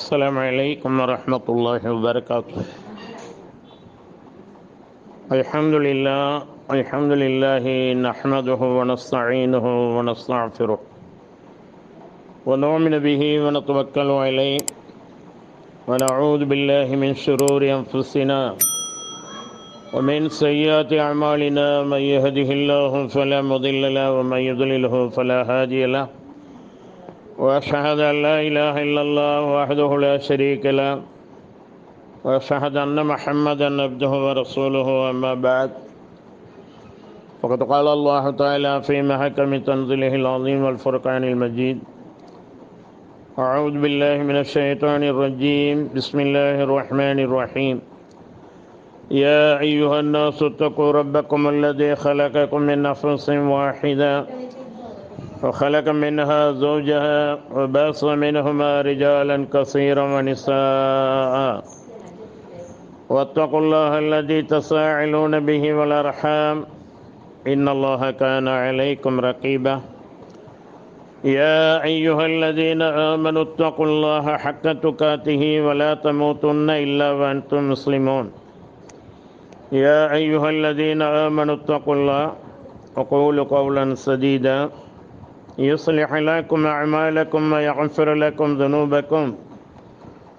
السلام عليكم ورحمة الله وبركاته. الحمد لله نحمده ونستعينه ونستغفره ونؤمن به ونتوكل عليه ونعوذ بالله من شرور أنفسنا ومن سيئات أعمالنا. من يهده الله فلا مضل له ومن يضلله فلا هادي له، وأشهد أن لا إله إلا الله وحده لا شريك له، وأشهد أن محمدا عبده ورسوله. أما بعد، فقد قال الله تعالى في محكم تنزيله العظيم والفرقان المجيد: أعوذ بالله من الشيطان الرجيم. بسم الله الرحمن الرحيم. يا أيها الناس اتقوا ربكم الذي خلقكم من نفس واحدة وخلق منها زوجها وبث منهما رجالا كثيرا ونساء، واتقوا الله الذي تساءلون به والأرحام إن الله كان عليكم رقيبا. يا أيها الذين آمنوا اتقوا الله حق تقاته ولا تموتن إلا وأنتم مسلمون. يا أيها الذين آمنوا اتقوا الله وقولوا قولا سديدا يصلح لكم أعمالكم ويغفر لكم ذنوبكم،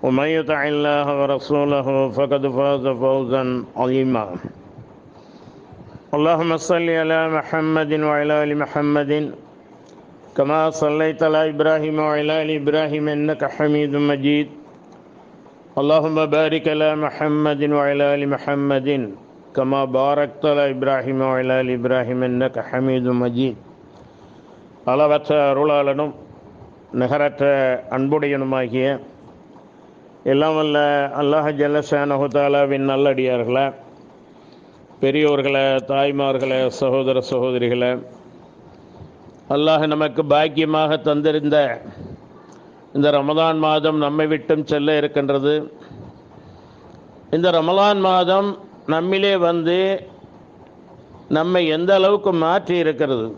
ومن يطع الله ورسوله فقد فاز فوزا عظيما. اللهم صل على محمد وعلى آل محمد كما صليت على إبراهيم وعلى آل إبراهيم إنك حميد مجيد. اللهم بارك على محمد وعلى آل محمد كما باركت على إبراهيم وعلى آل إبراهيم إنك حميد مجيد. அளவற்ற அருளாளனும் நிகரற்ற அன்புடையனுமாகிய எல்லாம் வல்ல அல்லாஹ் ஜல்லஷானஹு தஆலாவின் நல்லடியார்களே, பெரியோர்களே, தாய்மார்களே, சகோதர சகோதரிகளே, அல்லாஹ் நமக்கு பாக்கியமாக தந்திருந்த இந்த ரமலான் மாதம் நம்மை விட்டும் செல்ல இருக்கின்றது. இந்த ரமலான் மாதம் நம்மிலே வந்து நம்மை எந்த அளவுக்கு மாற்றி இருக்கிறது,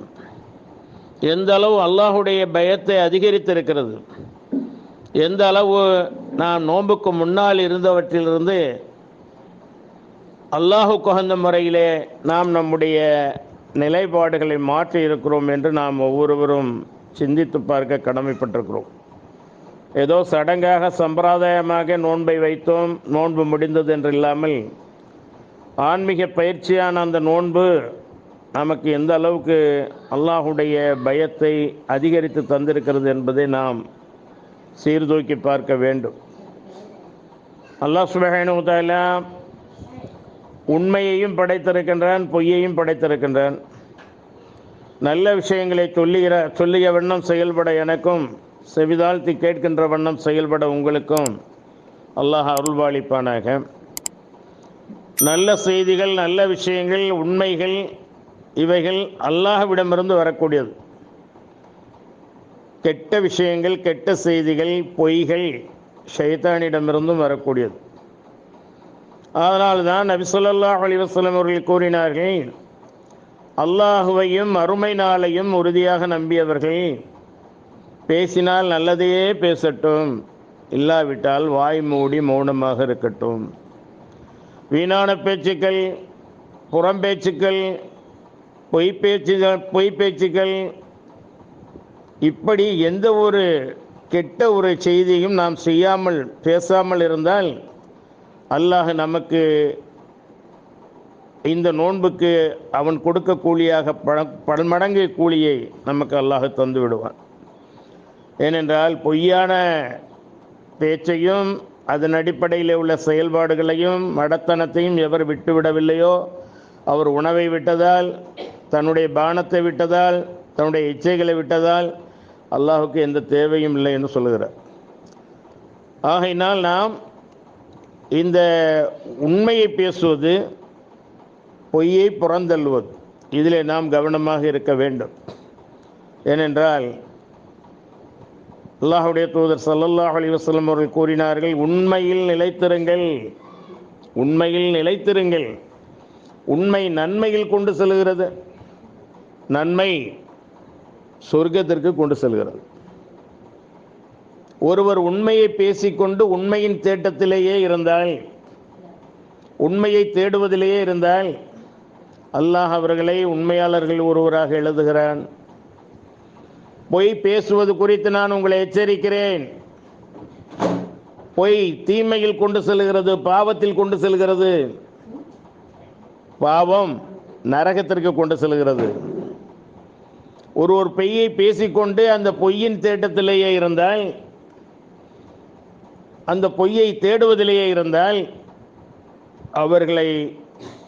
எந்த அளவு அல்லாஹுடைய பயத்தை அதிகரித்திருக்கிறது, எந்த அளவு நாம் நோன்புக்கு முன்னால் இருந்தவற்றிலிருந்து அல்லாஹுக்கு உகந்த முறையிலே நாம் நம்முடைய நிலைப்பாடுகளை மாற்றி இருக்கிறோம் என்று நாம் ஒவ்வொருவரும் சிந்தித்து பார்க்க கடமைப்பட்டிருக்கிறோம். ஏதோ சடங்காக சம்பிரதாயமாக நோன்பை வைத்தோம், நோன்பு முடிந்தது என்று இல்லாமல் ஆன்மீக பயிற்சியான அந்த நோன்பு நமக்கு எந்த அளவுக்கு அல்லாஹுடைய பயத்தை அதிகரித்து தந்திருக்கிறது என்பதை நாம் சீர்தூக்கி பார்க்க வேண்டும். அல்லாஹ் சுப்ஹானஹு வ தஆலா உண்மையையும் படைத்திருக்கின்றான், பொய்யையும் படைத்திருக்கின்றான். நல்ல விஷயங்களை சொல்லிய வண்ணம் செயல்பட எனக்கும், செவிதாழ்த்தி கேட்கின்ற வண்ணம் செயல்பட உங்களுக்கும் அல்லாஹ் அருள்வாளிப்பானாக. நல்ல செய்திகள், நல்ல விஷயங்கள், உண்மைகள் இவைகள் அல்லாஹ்விடமிருந்து வரக்கூடியது. கெட்ட விஷயங்கள், கெட்ட செய்திகள், பொய்கள் ஷைத்தானிடமிருந்தும் வரக்கூடியது. அதனால்தான் நபி ஸல்லல்லாஹு அலைஹி வஸல்லம் அவர்கள் கூறினார்கள், அல்லாஹுவையும் மறுமை நாளையும் உறுதியாக நம்பியவர்கள் பேசினால் நல்லதையே பேசட்டும், இல்லாவிட்டால் வாய் மூடி மௌனமாக இருக்கட்டும். வீணான பேச்சுக்கள், புறம்பேச்சுக்கள், பொய் பேச்சுக்கள், இப்படி எந்த ஒரு கெட்ட ஒரு செய்தியும் நாம் செய்யாமல் பேசாமல் இருந்தால் அல்லாஹ் நமக்கு இந்த நோன்புக்கு அவன் கொடுக்கக்கூடியாக பன்மடங்கு கூலியை நமக்கு அல்லாஹ் தந்து விடுவான். ஏனென்றால் பொய்யான பேச்சையும் அதன் அடிப்படையில் உள்ள செயல்பாடுகளையும் மடத்தனத்தையும் எவர் விட்டுவிடவில்லையோ அவர் உணவை விட்டதால், தன்னுடைய பானத்தை விட்டதால், தன்னுடைய இச்சைகளை விட்டதால் அல்லாஹுக்கு எந்த தேவையும் இல்லை என்று சொல்லுகிறார். ஆகையினால் நாம் இந்த உண்மையை பேசுவது, பொய்யை புறந்தள்ளுவது, இதிலே நாம் கவனமாக இருக்க வேண்டும். ஏனென்றால் அல்லாஹுடைய தூதர் ஸல்லல்லாஹு அலைஹி வஸல்லம் அவர்கள் கூறினார்கள், உண்மையில் நிலைத்திருங்கள், உண்மையில் நிலைத்திருங்கள். உண்மை நன்மையில் கொண்டு செல்கிறது, நன்மை சொர்க்கத்திற்கு கொண்டு செல்கிறது. ஒருவர் உண்மையை பேசிக்கொண்டு உண்மையின் தேட்டத்திலேயே இருந்தால், உண்மையை தேடுவதிலேயே இருந்தால், அல்லாஹ் அவர்களை உண்மையாளர்கள் ஒருவராக எழுதுகிறான். பொய் பேசுவது குறித்து நான் உங்களை எச்சரிக்கிறேன். பொய் தீமையில் கொண்டு செல்கிறது, பாவத்தில் கொண்டு செல்கிறது. பாவம் நரகத்திற்கு கொண்டு செல்கிறது. ஒரு பொய்யை பேசிக்கொண்டு அந்த பொய்யின் தேட்டத்திலேயே இருந்தால், அந்த பொய்யை தேடுவதிலேயே இருந்தால், அவர்களை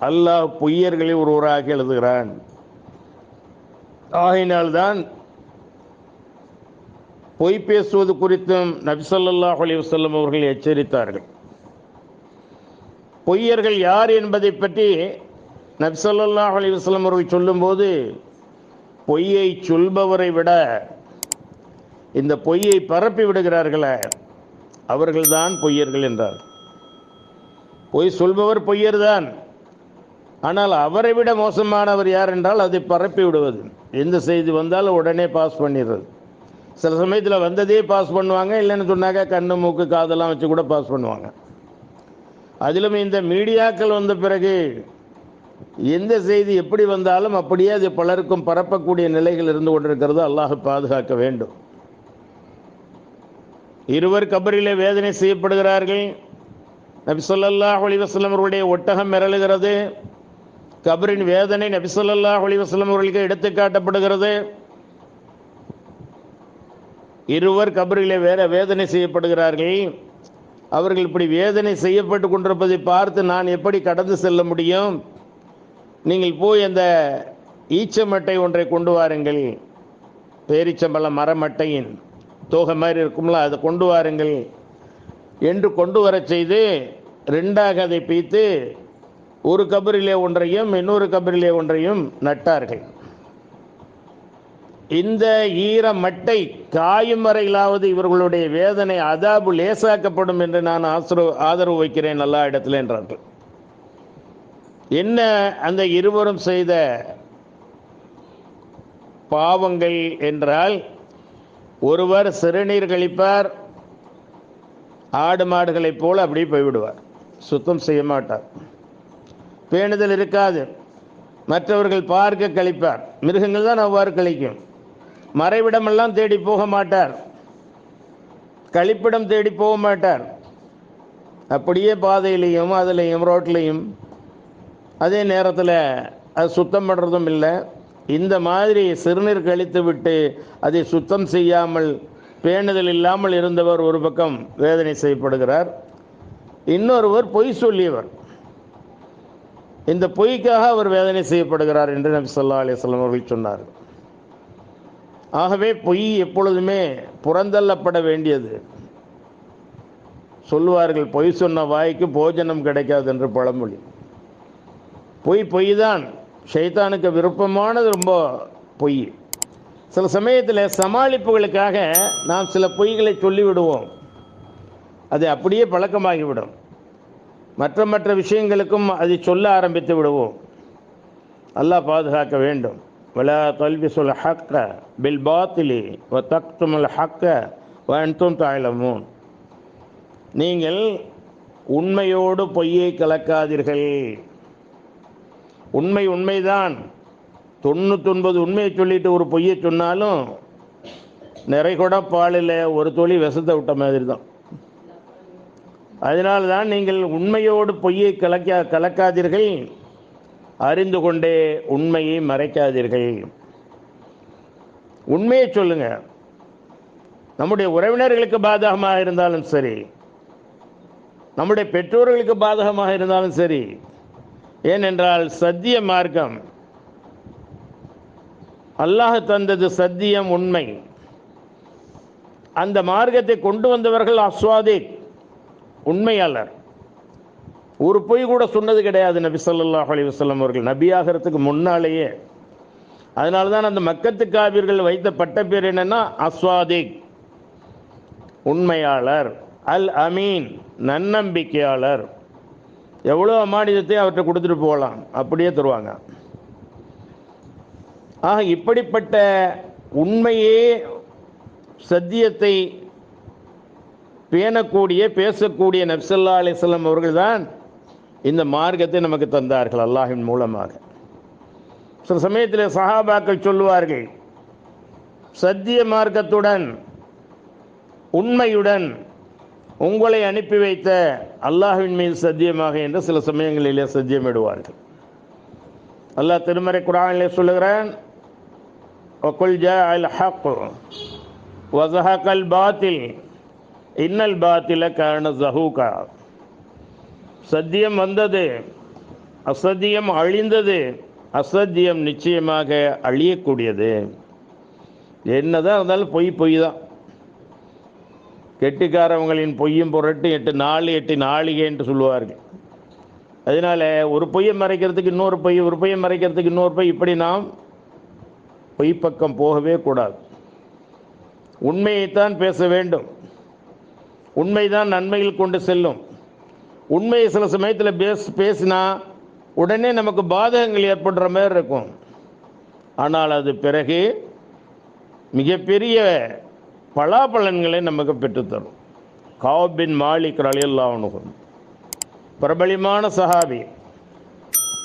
அல்லாஹ் பொய்யர்களை ஒருவராக எழுதுகிறான். ஆகையினால்தான் பொய் பேசுவது குறித்தும் நபி ஸல்லல்லாஹு அலைஹி வஸல்லம் அவர்கள் எச்சரித்தார்கள். பொய்யர்கள் யார் என்பதை பற்றி நபி ஸல்லல்லாஹு அலைஹி வஸல்லம் அவர்கள் சொல்லும்போது, பொய்யை சொல்பவரை விட இந்த பொய்யை பரப்பி விடுகிறார்களே அவர்கள்தான் பொய்யர்கள் என்றார். பொய் சொல்பவர் பொய்யர் தான், ஆனால் அவரை விட மோசமானவர் யார் என்றால் அதை பரப்பி விடுவது. எந்த செய்தி வந்தாலும் உடனே பாஸ் பண்ணிடுறது. சில சமயத்தில் வந்ததே பாஸ் பண்ணுவாங்க, இல்லைன்னு சொன்னாக்க கண்ணு மூக்கு காதெல்லாம் வச்சு கூட பாஸ் பண்ணுவாங்க. அதிலும் இந்த மீடியாக்கள் வந்த பிறகு எந்த செய்தி எப்படி வந்தாலும் அப்படியே அது பலருக்கும் பரப்பக்கூடிய நிலைகள் இருந்து கொண்டிருக்கிறது. அல்லாஹ் பாதுகாக்க வேண்டும். இருவர் கபரிலே வேதனை செய்யப்படுகிறார்கள். நபி ஸல்லல்லாஹு அலைஹி வஸல்லம் அவர்களுடைய ஒட்டகம் மிரளுகிறது. கபரின் வேதனை நபி ஸல்லல்லாஹு அலைஹி வஸல்லம் அவர்களுக்கு எடுத்து காட்டப்படுகிறது. இருவர் கபரிலே வேதனை செய்யப்படுகிறார்கள். அவர்கள் இப்படி வேதனை செய்யப்பட்டு கொண்டிருப்பதை பார்த்து நான் எப்படி கடந்து செல்ல முடியும்? நீங்கள் போய் அந்த ஈச்சமட்டை ஒன்றை கொண்டு வாருங்கள், பேரிச்சம்பழ மரமட்டையின் தோகை மாதிரி இருக்கும்ல, அதை கொண்டு வாருங்கள் என்று கொண்டு வர செய்து ரெண்டாக அதை பிய்த்து ஒரு கபரிலே ஒன்றையும் இன்னொரு கபரிலே ஒன்றையும் நட்டார்கள். இந்த ஈர மட்டை காயும் வரையிலாவது இவர்களுடைய வேதனை அதாபு லேசாக்கப்படும் என்று நான் ஆதரவு வைக்கிறேன் எல்லா இடத்துல என்றார்கள். என்ன அந்த இருவரும் செய்த பாவங்கள் என்றால், ஒருவர் சிறுநீர் கழிப்பார், ஆடு மாடுகளைப் போல அப்படியே போய்விடுவார், சுத்தம் செய்ய மாட்டார், பேணுதல் இருக்காது. மற்றவர்கள் பார்க்க கழிப்பார், மிருகங்கள் தான் அவ்வாறு கழிக்கும். மறைவிடமெல்லாம் தேடி போக மாட்டார், கழிப்பிடம் தேடி போக மாட்டார், அப்படியே பாதையிலையும் அதுலேயும் ரோட்லையும் அதே நேரத்தில் அது சுத்தம் பண்ணுறதும் இல்லை. இந்த மாதிரி சிறுநீர் கழித்து விட்டு அதை சுத்தம் செய்யாமல் பேணுதல் இல்லாமல் இருந்தவர் ஒரு பக்கம் வேதனை செய்யப்படுகிறார். இன்னொருவர் பொய் சொல்லியவர், இந்த பொய்க்காக அவர் வேதனை செய்யப்படுகிறார் என்று நபி ஸல்லல்லாஹு அலைஹி வஸல்லம் அவர்கள் சொன்னார். ஆகவே பொய் எப்பொழுதுமே புறந்தள்ளப்பட வேண்டியது. சொல்லுவார்கள், பொய் சொன்ன வாய்க்கு போஜனம் கிடைக்காது என்று பழமொழி. பொய் தான், ஷைத்தானுக்கு விருப்பமானது ரொம்ப பொய். சில சமயத்தில் சமாளிப்புகளுக்காக நாம் சில பொய்களை சொல்லிவிடுவோம், அது அப்படியே பழக்கமாகிவிடும். மற்ற விஷயங்களுக்கும் அதை சொல்ல ஆரம்பித்து விடுவோம். அல்லாஹ் பாதுகாக்க வேண்டும். வலா தல்பிசுல் ஹக்க பில் பாத்திலி வ தக்துமுல் ஹக்க வ அன்தும் தஅலமூன். நீங்கள் உண்மையோடு பொய்யை கலக்காதீர்கள். உண்மைதான், 99 உண்மையை சொல்லிட்டு ஒரு பொய்யை சொன்னாலும் நிறைகூட பாலில் ஒரு துளி விஷத்தை விட்ட மாதிரி தான். அதனால்தான் நீங்கள் உண்மையோடு பொய்யை கலக்காதீர்கள், அறிந்து கொண்டே உண்மையை மறைக்காதீர்கள். உண்மையை சொல்லுங்க. நம்முடைய உறவினர்களுக்கு பாதகமாக இருந்தாலும் சரி, நம்முடைய பெற்றோர்களுக்கு பாதகமாக இருந்தாலும் சரி. ஏனென்றால் சத்திய மார்க்கம், அல்லாஹ் தந்தது சத்தியம், உண்மை. அந்த மார்க்கத்தை கொண்டு வந்தவர்கள் அஸ்வாதிக், உண்மையாளர். ஒரு பொய் கூட சொன்னது கிடையாது நபி ஸல்லல்லாஹு அலைஹி வஸல்லம் அவர்கள், நபியாகிறதுக்கு முன்னாலேயே. அதனால தான் அந்த மக்கத்து காபிர்கள் வைத்த பட்ட பேர் என்னன்னா அஸ்வாதிக், உண்மையாளர். அல் அமீன், நன்னம்பிக்கையாளர். எவ்வளோ அமானிதத்தை அவர்கிட்ட கொடுத்துட்டு போகலாம், அப்படியே தருவாங்க. ஆக இப்படிப்பட்ட உண்மையே, சத்தியத்தை பேணக்கூடிய பேசக்கூடிய நபி ஸல்லல்லாஹு அலைஹி வஸல்லம் அவர்கள் தான் இந்த மார்க்கத்தை நமக்கு தந்தார்கள் அல்லாஹ்வின் மூலமாக. சில சமயத்தில் சஹாபாக்கள் சொல்லுவார்கள், சத்திய மார்க்கத்துடன் உண்மையுடன் உங்களை அனுப்பி வைத்த அல்லாஹ்வின் மீது சத்தியமாக என்று சில சமயங்களிலே சத்தியமிடுவார்கள். அல்லாஹ் திருமறை குர்ஆனிலே சொல்லுகிறான், வகுல் ஜாஅல் ஹக் வஸஹகல் பாத்தில் இன்னல் பாத்தில கான ஸஹூகா. சத்தியம் வந்தது, அசத்தியம் அழிந்தது, அசத்தியம் நிச்சயமாக அழியக்கூடியது. என்னதான் இருந்தாலும் பொய் பொய் தான். கெட்டிக்காரவங்களின் பொய்யும் புரட்டு 8 நாள் 8 நாளிகை என்று சொல்லுவார்கள். அதனால ஒரு பொய்யை மறைக்கிறதுக்கு இன்னொரு பொய், ஒரு பொய்யை மறைக்கிறதுக்கு இன்னொரு பொய், இப்படி நாம் பொய் பக்கம் போகவே கூடாது. உண்மையைத்தான் பேச வேண்டும். உண்மைதான் நன்மையில் கொண்டு செல்லும். உண்மையை சில சமயத்தில் பேசினா உடனே நமக்கு பாதகங்கள் ஏற்படுற மாதிரி இருக்கும். ஆனால் அது பிறகு மிகப்பெரிய பலாபலன்களை நமக்கு பெற்றுத்தரும். கஅப் பின் மாலிக் ரலியல்லாஹு அன்ஹு பிரபலியமான சஹாபி,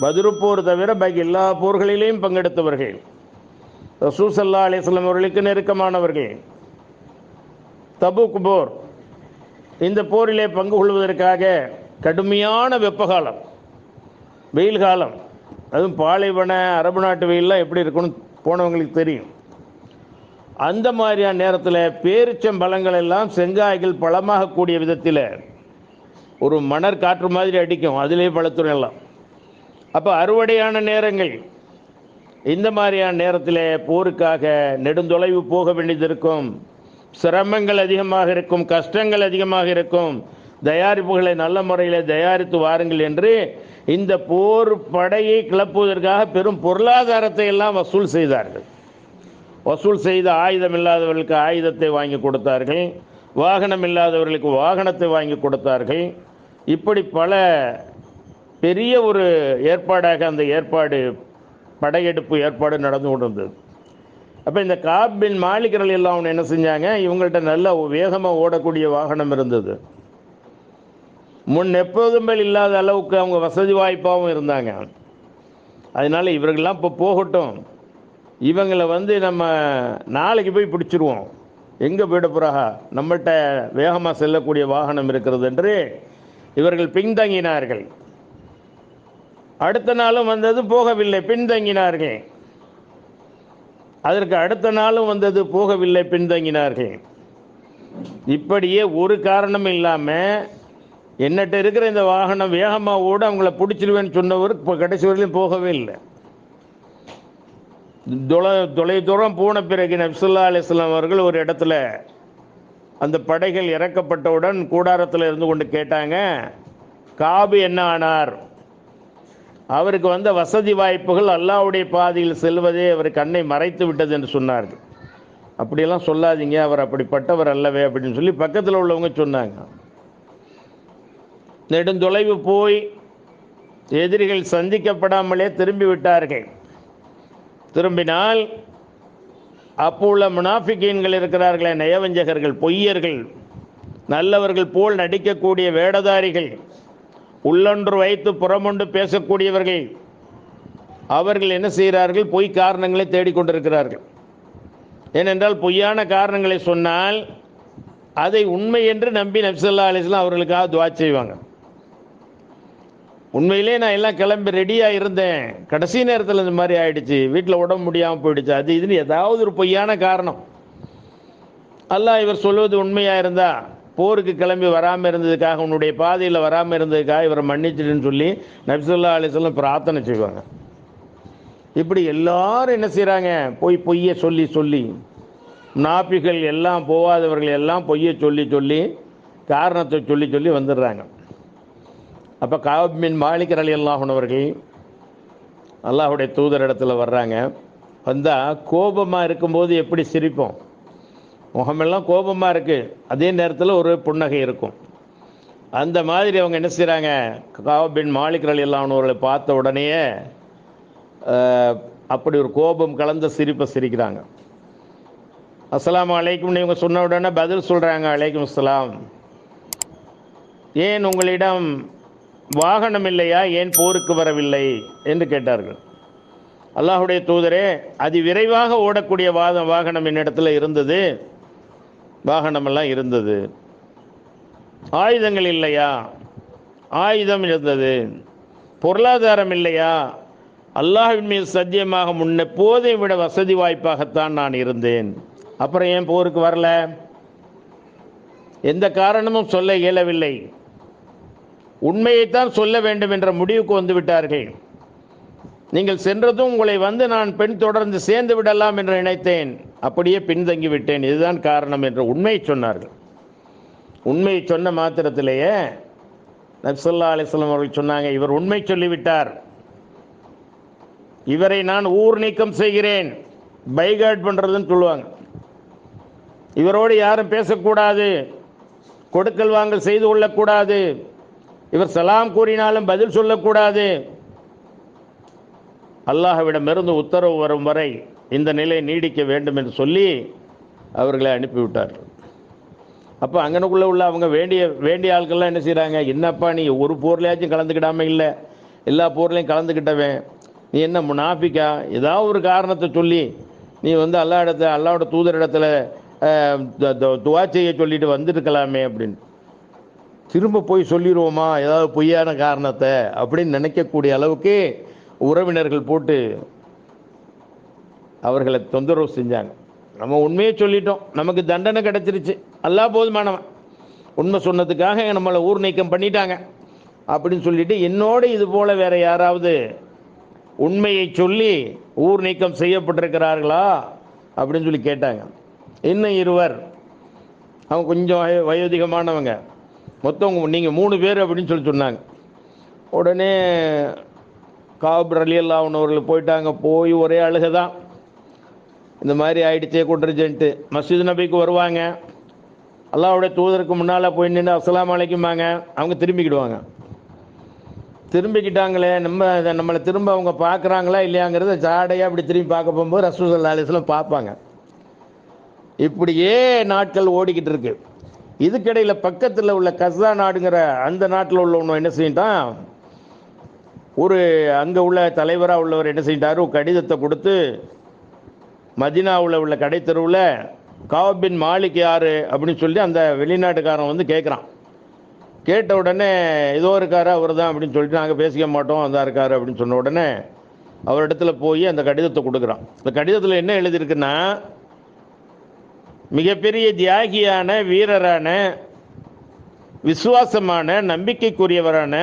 பத்ரு போர் தவிர பாக்கி எல்லா போர்களிலேயும் பங்கெடுத்தவர்கள், ரசூல் ஸல்லல்லாஹு அலைஹி வஸல்லம் அவர்களுக்கு நெருக்கமானவர்கள். தபூக் போர், இந்த போரிலே பங்கு கொள்வதற்காக கடுமையான வெப்பகாலம், வெயில் காலம், அதுவும் பாலைவன அரபு நாட்டு வெயிலெலாம் எப்படி இருக்குன்னு போனவங்களுக்கு தெரியும். அந்த மாதிரியான நேரத்தில் பேரிச்சம்பழங்கள் எல்லாம் செங்காய்கள் பழமாக கூடிய விதத்தில் ஒரு மணர் காற்று மாதிரி அடிக்கும், அதிலே பழத்துறை எல்லாம். அப்போ அறுவடையான நேரங்கள், இந்த மாதிரியான நேரத்தில் போருக்காக நெடுந்தொலைவு போக வேண்டியது இருக்கும், சிரமங்கள் அதிகமாக இருக்கும், கஷ்டங்கள் அதிகமாக இருக்கும். தயாரிப்புகளை நல்ல முறையில் தயாரித்து வாருங்கள் என்று இந்த போர் படையை கிளப்புவதற்காக பெரும் பொருளாதாரத்தை எல்லாம் வசூல் செய்தார்கள். வசூல் செய்த ஆயுதம் இல்லாதவர்களுக்கு ஆயுதத்தை வாங்கி கொடுத்தார்கள், வாகனம் இல்லாதவர்களுக்கு வாகனத்தை வாங்கி கொடுத்தார்கள். இப்படி பல பெரிய ஒரு ஏற்பாடாக அந்த ஏற்பாடு, படையெடுப்பு ஏற்பாடு நடந்து கொண்டிருந்தது. அப்போ இந்த கஅப் பின் மாலிக் ரலியல்லாஹு அன்ஹு என்ன செஞ்சாங்க, இவங்கள்ட்ட நல்ல வேகமாக ஓடக்கூடிய வாகனம் இருந்தது. முன் எப்போதும் இல்லாத அளவுக்கு அவங்க வசதி வாய்ப்பாகவும் இருந்தாங்க. அதனால் இவர்கள்லாம் இப்போ போகட்டும், இவங்களை நம்ம நாளைக்கு போய் பிடிச்சிருவோம், எங்கே போயிட போகிறாக, நம்மகிட்ட வேகமாக செல்லக்கூடிய வாகனம் இருக்கிறது என்று இவர்கள் பின்தங்கினார்கள். அடுத்த நாளும் வந்தது, போகவில்லை, பின்தங்கினார்கள். அதற்கு அடுத்த நாளும் வந்தது, போகவில்லை, பின்தங்கினார்கள். இப்படியே ஒரு காரணம் இல்லாமல் என்னட்ட இருக்கிற இந்த வாகனம் வேகமாக ஓட அவங்கள பிடிச்சிருவேன்னு சொன்னவர் இப்போ கடைசி வரையிலும் போகவே இல்லை. தொலை தூரம் போன பிறகு நபி ஸல்லல்லாஹு அலைஹி வஸல்லம் அவர்கள் ஒரு இடத்துல அந்த படைகள் இறக்கப்பட்டவுடன் கூடாரத்தில் இருந்து கொண்டு கேட்டாங்க, கஅப் என்ன ஆனார்? அவருக்கு வந்த வசதி வாய்ப்புகள் அல்லாஹ்வுடைய பாதையில் செல்வதே அவர் கண்ணை மறைத்து விட்டது என்று சொன்னார்கள். அப்படியெல்லாம் சொல்லாதீங்க, அவர் அப்படிப்பட்டவர் அல்லவே அப்படின்னு சொல்லி பக்கத்தில் உள்ளவங்க சொன்னாங்க. நெடுந்தொலைவு போய் எதிரிகள் சந்திக்கப்படாமலே திரும்பி விட்டார்கள். திரும்பினால் அப்போ உள்ள முனாஃபிகீன்கள் இருக்கிறார்களே, நயவஞ்சகர்கள், பொய்யர்கள், நல்லவர்கள் போல் நடிக்கக்கூடிய வேடதாரிகள், உள்ளொன்று வைத்து புறமொன்று பேசக்கூடியவர்கள், அவர்கள் என்ன செய்கிறார்கள்? பொய் காரணங்களை தேடிக்கொண்டிருக்கிறார்கள். ஏனென்றால் பொய்யான காரணங்களை சொன்னால் அதை உண்மை என்று நம்பி நபி ஸல்லல்லாஹு அலைஹி வஸல்லம் அவர்களுக்காக துஆ செய்வாங்க. உண்மையிலே நான் எல்லாம் கிளம்பி ரெடியாக இருந்தேன், கடைசி நேரத்தில் இந்த மாதிரி ஆயிடுச்சு, வீட்டில் உடம்பு முடியாமல் போயிடுச்சு, அது இதுன்னு ஏதாவது ஒரு பொய்யான காரணம். அல்லாஹ் இவர் சொல்வது உண்மையாக இருந்தா போருக்கு கிளம்பி வராமல் இருந்ததுக்காக, உன்னுடைய பாதையில் வராமல் இருந்ததுக்காக இவரை மன்னிச்சிடுன்னு சொல்லி நபி ஸல்லல்லாஹு அலைஹி வஸல்லம் பிரார்த்தனை செய்வாங்க. இப்படி எல்லாரும் என்ன செய்கிறாங்க? பொய்யை சொல்லி சொல்லி, நாபிகள் எல்லாம், போகாதவர்கள் எல்லாம் பொய்யை சொல்லி சொல்லி, காரணத்தை சொல்லி சொல்லி வந்துடுறாங்க. அப்போ கஅப் பின் மாலிக் ரலியல்லாஹு அன்ஹு அவர்கள் அல்லாஹ்வுடைய தூதர் இடத்துல வர்றாங்க. வந்தால் கோபமாக இருக்கும்போது எப்படி சிரிப்போம், முகமெல்லாம் கோபமாக இருக்குது, அதே நேரத்தில் ஒரு புன்னகை இருக்கும். அந்த மாதிரி அவங்க என்ன செய்கிறாங்க? கஅப் பின் மாலிக் ரலியல்லாஹு அன்ஹு அவர்களை பார்த்த உடனேயே அப்படி ஒரு கோபம் கலந்த சிரிப்பை சிரிக்கிறாங்க. அஸ்ஸலாமு அலைக்கும்னு இவங்க சொன்ன உடனே பதில் சொல்கிறாங்க, அலைக்கும் அஸ்ஸலாம். ஏன் உங்களிடம் வாகனம் இல்லையா, ஏன் போருக்கு வரவில்லை என்று கேட்டார்கள். அல்லாஹுடைய தூதரே, அது விரைவாக ஓடக்கூடிய வாகனம் என்னிடத்தில் இருந்தது, வாகனமெல்லாம் இருந்தது. ஆயுதங்கள் இல்லையா, ஆயுதம் இருந்தது. பொருளாதாரம் இல்லையா, அல்லாஹ்வின் மீது சத்தியமாக முன்னெப்போதை விட வசதி வாய்ப்பாகத்தான் நான் இருந்தேன். அப்புறம் ஏன் போருக்கு வரல? எந்த காரணமும் சொல்ல இயலவில்லை. உண்மையைத்தான் சொல்ல வேண்டும் என்ற முடிவுக்கு வந்து விட்டார்கள். நீங்கள் சென்றதும் உங்களை வந்து நான் பெண் தொடர்ந்து சேர்ந்து விடலாம் என்று நினைத்தேன், அப்படியே பின்தங்கி விட்டேன், இதுதான் காரணம் என்று உண்மையை சொன்னார்கள். உண்மையை சொன்ன மாத்திரத்திலேயே நபி ஸல்லல்லாஹு அலைஹி வஸல்லம் அவர்கள் சொன்னாங்க, இவர் உண்மை சொல்லிவிட்டார், இவரை நான் ஊர் நீக்கம் செய்கிறேன். பைகாட் பண்ணுறதுன்னு சொல்லுவாங்க. இவரோடு யாரும் பேசக்கூடாது, கொடுக்கல் வாங்கல் செய்து கொள்ளக்கூடாது, இவர் சலாம் கூறினாலும் பதில் சொல்லக்கூடாது. அல்லாஹ்விடமிருந்து உத்தரவு வரும் வரை இந்த நிலை நீடிக்க வேண்டும் என்று சொல்லி அவர்களை அனுப்பிவிட்டார்கள். அப்போ அங்கனுக்குள்ளே உள்ள அவங்க வேண்டிய ஆட்கள்லாம் என்ன செய்கிறாங்க, என்னப்பா நீ ஒரு போர்லையாச்சும் கலந்துக்கிடாமல் இல்லை, எல்லா போர்லையும் கலந்துக்கிட்டவன், நீ என்ன முனாஃபிக்கா, ஏதாவது ஒரு காரணத்தை சொல்லி நீ வந்து அல்லாஹ்வோட தூதர் இடத்துல துவா செய்ய சொல்லிட்டு வந்துருக்கலாமே அப்படின்னு. திரும்ப போய் சொல்லிடுவோமா ஏதாவது பொய்யான காரணத்தை அப்படின்னு நினைக்கக்கூடிய அளவுக்கு உறவினர்கள் போட்டு அவர்களை தொந்தரவு செஞ்சாங்க. நம்ம உண்மையை சொல்லிட்டோம், நமக்கு தண்டனை கிடைச்சிருச்சு, அல்லாஹ் போதுமானவன், உண்மை சொன்னதுக்காக நம்மளை ஊர் நீக்கம் பண்ணிட்டாங்க அப்படின்னு சொல்லிட்டு என்னோடு இது போல வேற யாராவது உண்மையை சொல்லி ஊர் நீக்கம் செய்யப்பட்டிருக்கிறார்களா அப்படின்னு சொல்லி கேட்டாங்க. இன்னும் இருவர், அவங்க கொஞ்சம் வயோதிகமானவங்க, மொத்தம் நீங்கள் 3 பேர் அப்படின்னு சொல்லி சொன்னாங்க. உடனே காப் ரலியல்லாஹு அன்ஹு அவர்கள் போயிட்டாங்க. போய் ஒரே அழுகை தான், இந்த மாதிரி ஆயிடுச்சே கொண்டுருச்சுன்ட்டு. மஸ்ஜித் நபிக்கு வருவாங்க, அல்லாஹ்வுடைய தூதருக்கு முன்னால் போய் நின்று அஸ்ஸலாமு அலைக்கும்பாங்க, அவங்க திரும்பிக்கிடுவாங்க. திரும்பிக்கிட்டாங்களே, நம்மளை திரும்ப அவங்க பார்க்குறாங்களா இல்லையாங்கிறத ஜாடையாக அப்படி திரும்பி பார்க்க போகும்போது ரசூல் ஸல்லல்லாஹு அலைஹி வஸல்லம் பார்ப்பாங்க. இப்படியே நாட்கள் ஓடிக்கிட்டு இருக்கு. இதுக்கிடையில் பக்கத்தில் உள்ள கஸ்ஸா நாடுங்கிற அந்த நாட்டில் உள்ளவங்க என்ன செய்யிட்டான், ஒரு அங்கே உள்ள தலைவராக உள்ளவர் என்ன செய்யிட்டார், ஒரு கடிதத்தை கொடுத்து மதீனாவில் உள்ள கடை தெருவில் காப் பின் மாலிக் யார் அப்படின்னு சொல்லி அந்த வெளிநாட்டுக்காரன் வந்து கேட்குறான். கேட்ட உடனே ஏதோ இருக்காரு, அவர் தான் அப்படின்னு சொல்லிட்டு நாங்கள் பேசிக்க மாட்டோம், அதான் இருக்காரு அப்படின்னு சொன்ன உடனே அவரிடத்துல போய் அந்த கடிதத்தை கொடுக்குறான். இந்த கடிதத்தில் என்ன எழுதியிருக்குன்னா, மிகப்பெரிய தியாகியான, வீரரான, விசுவாசமான, நம்பிக்கைக்குரியவரான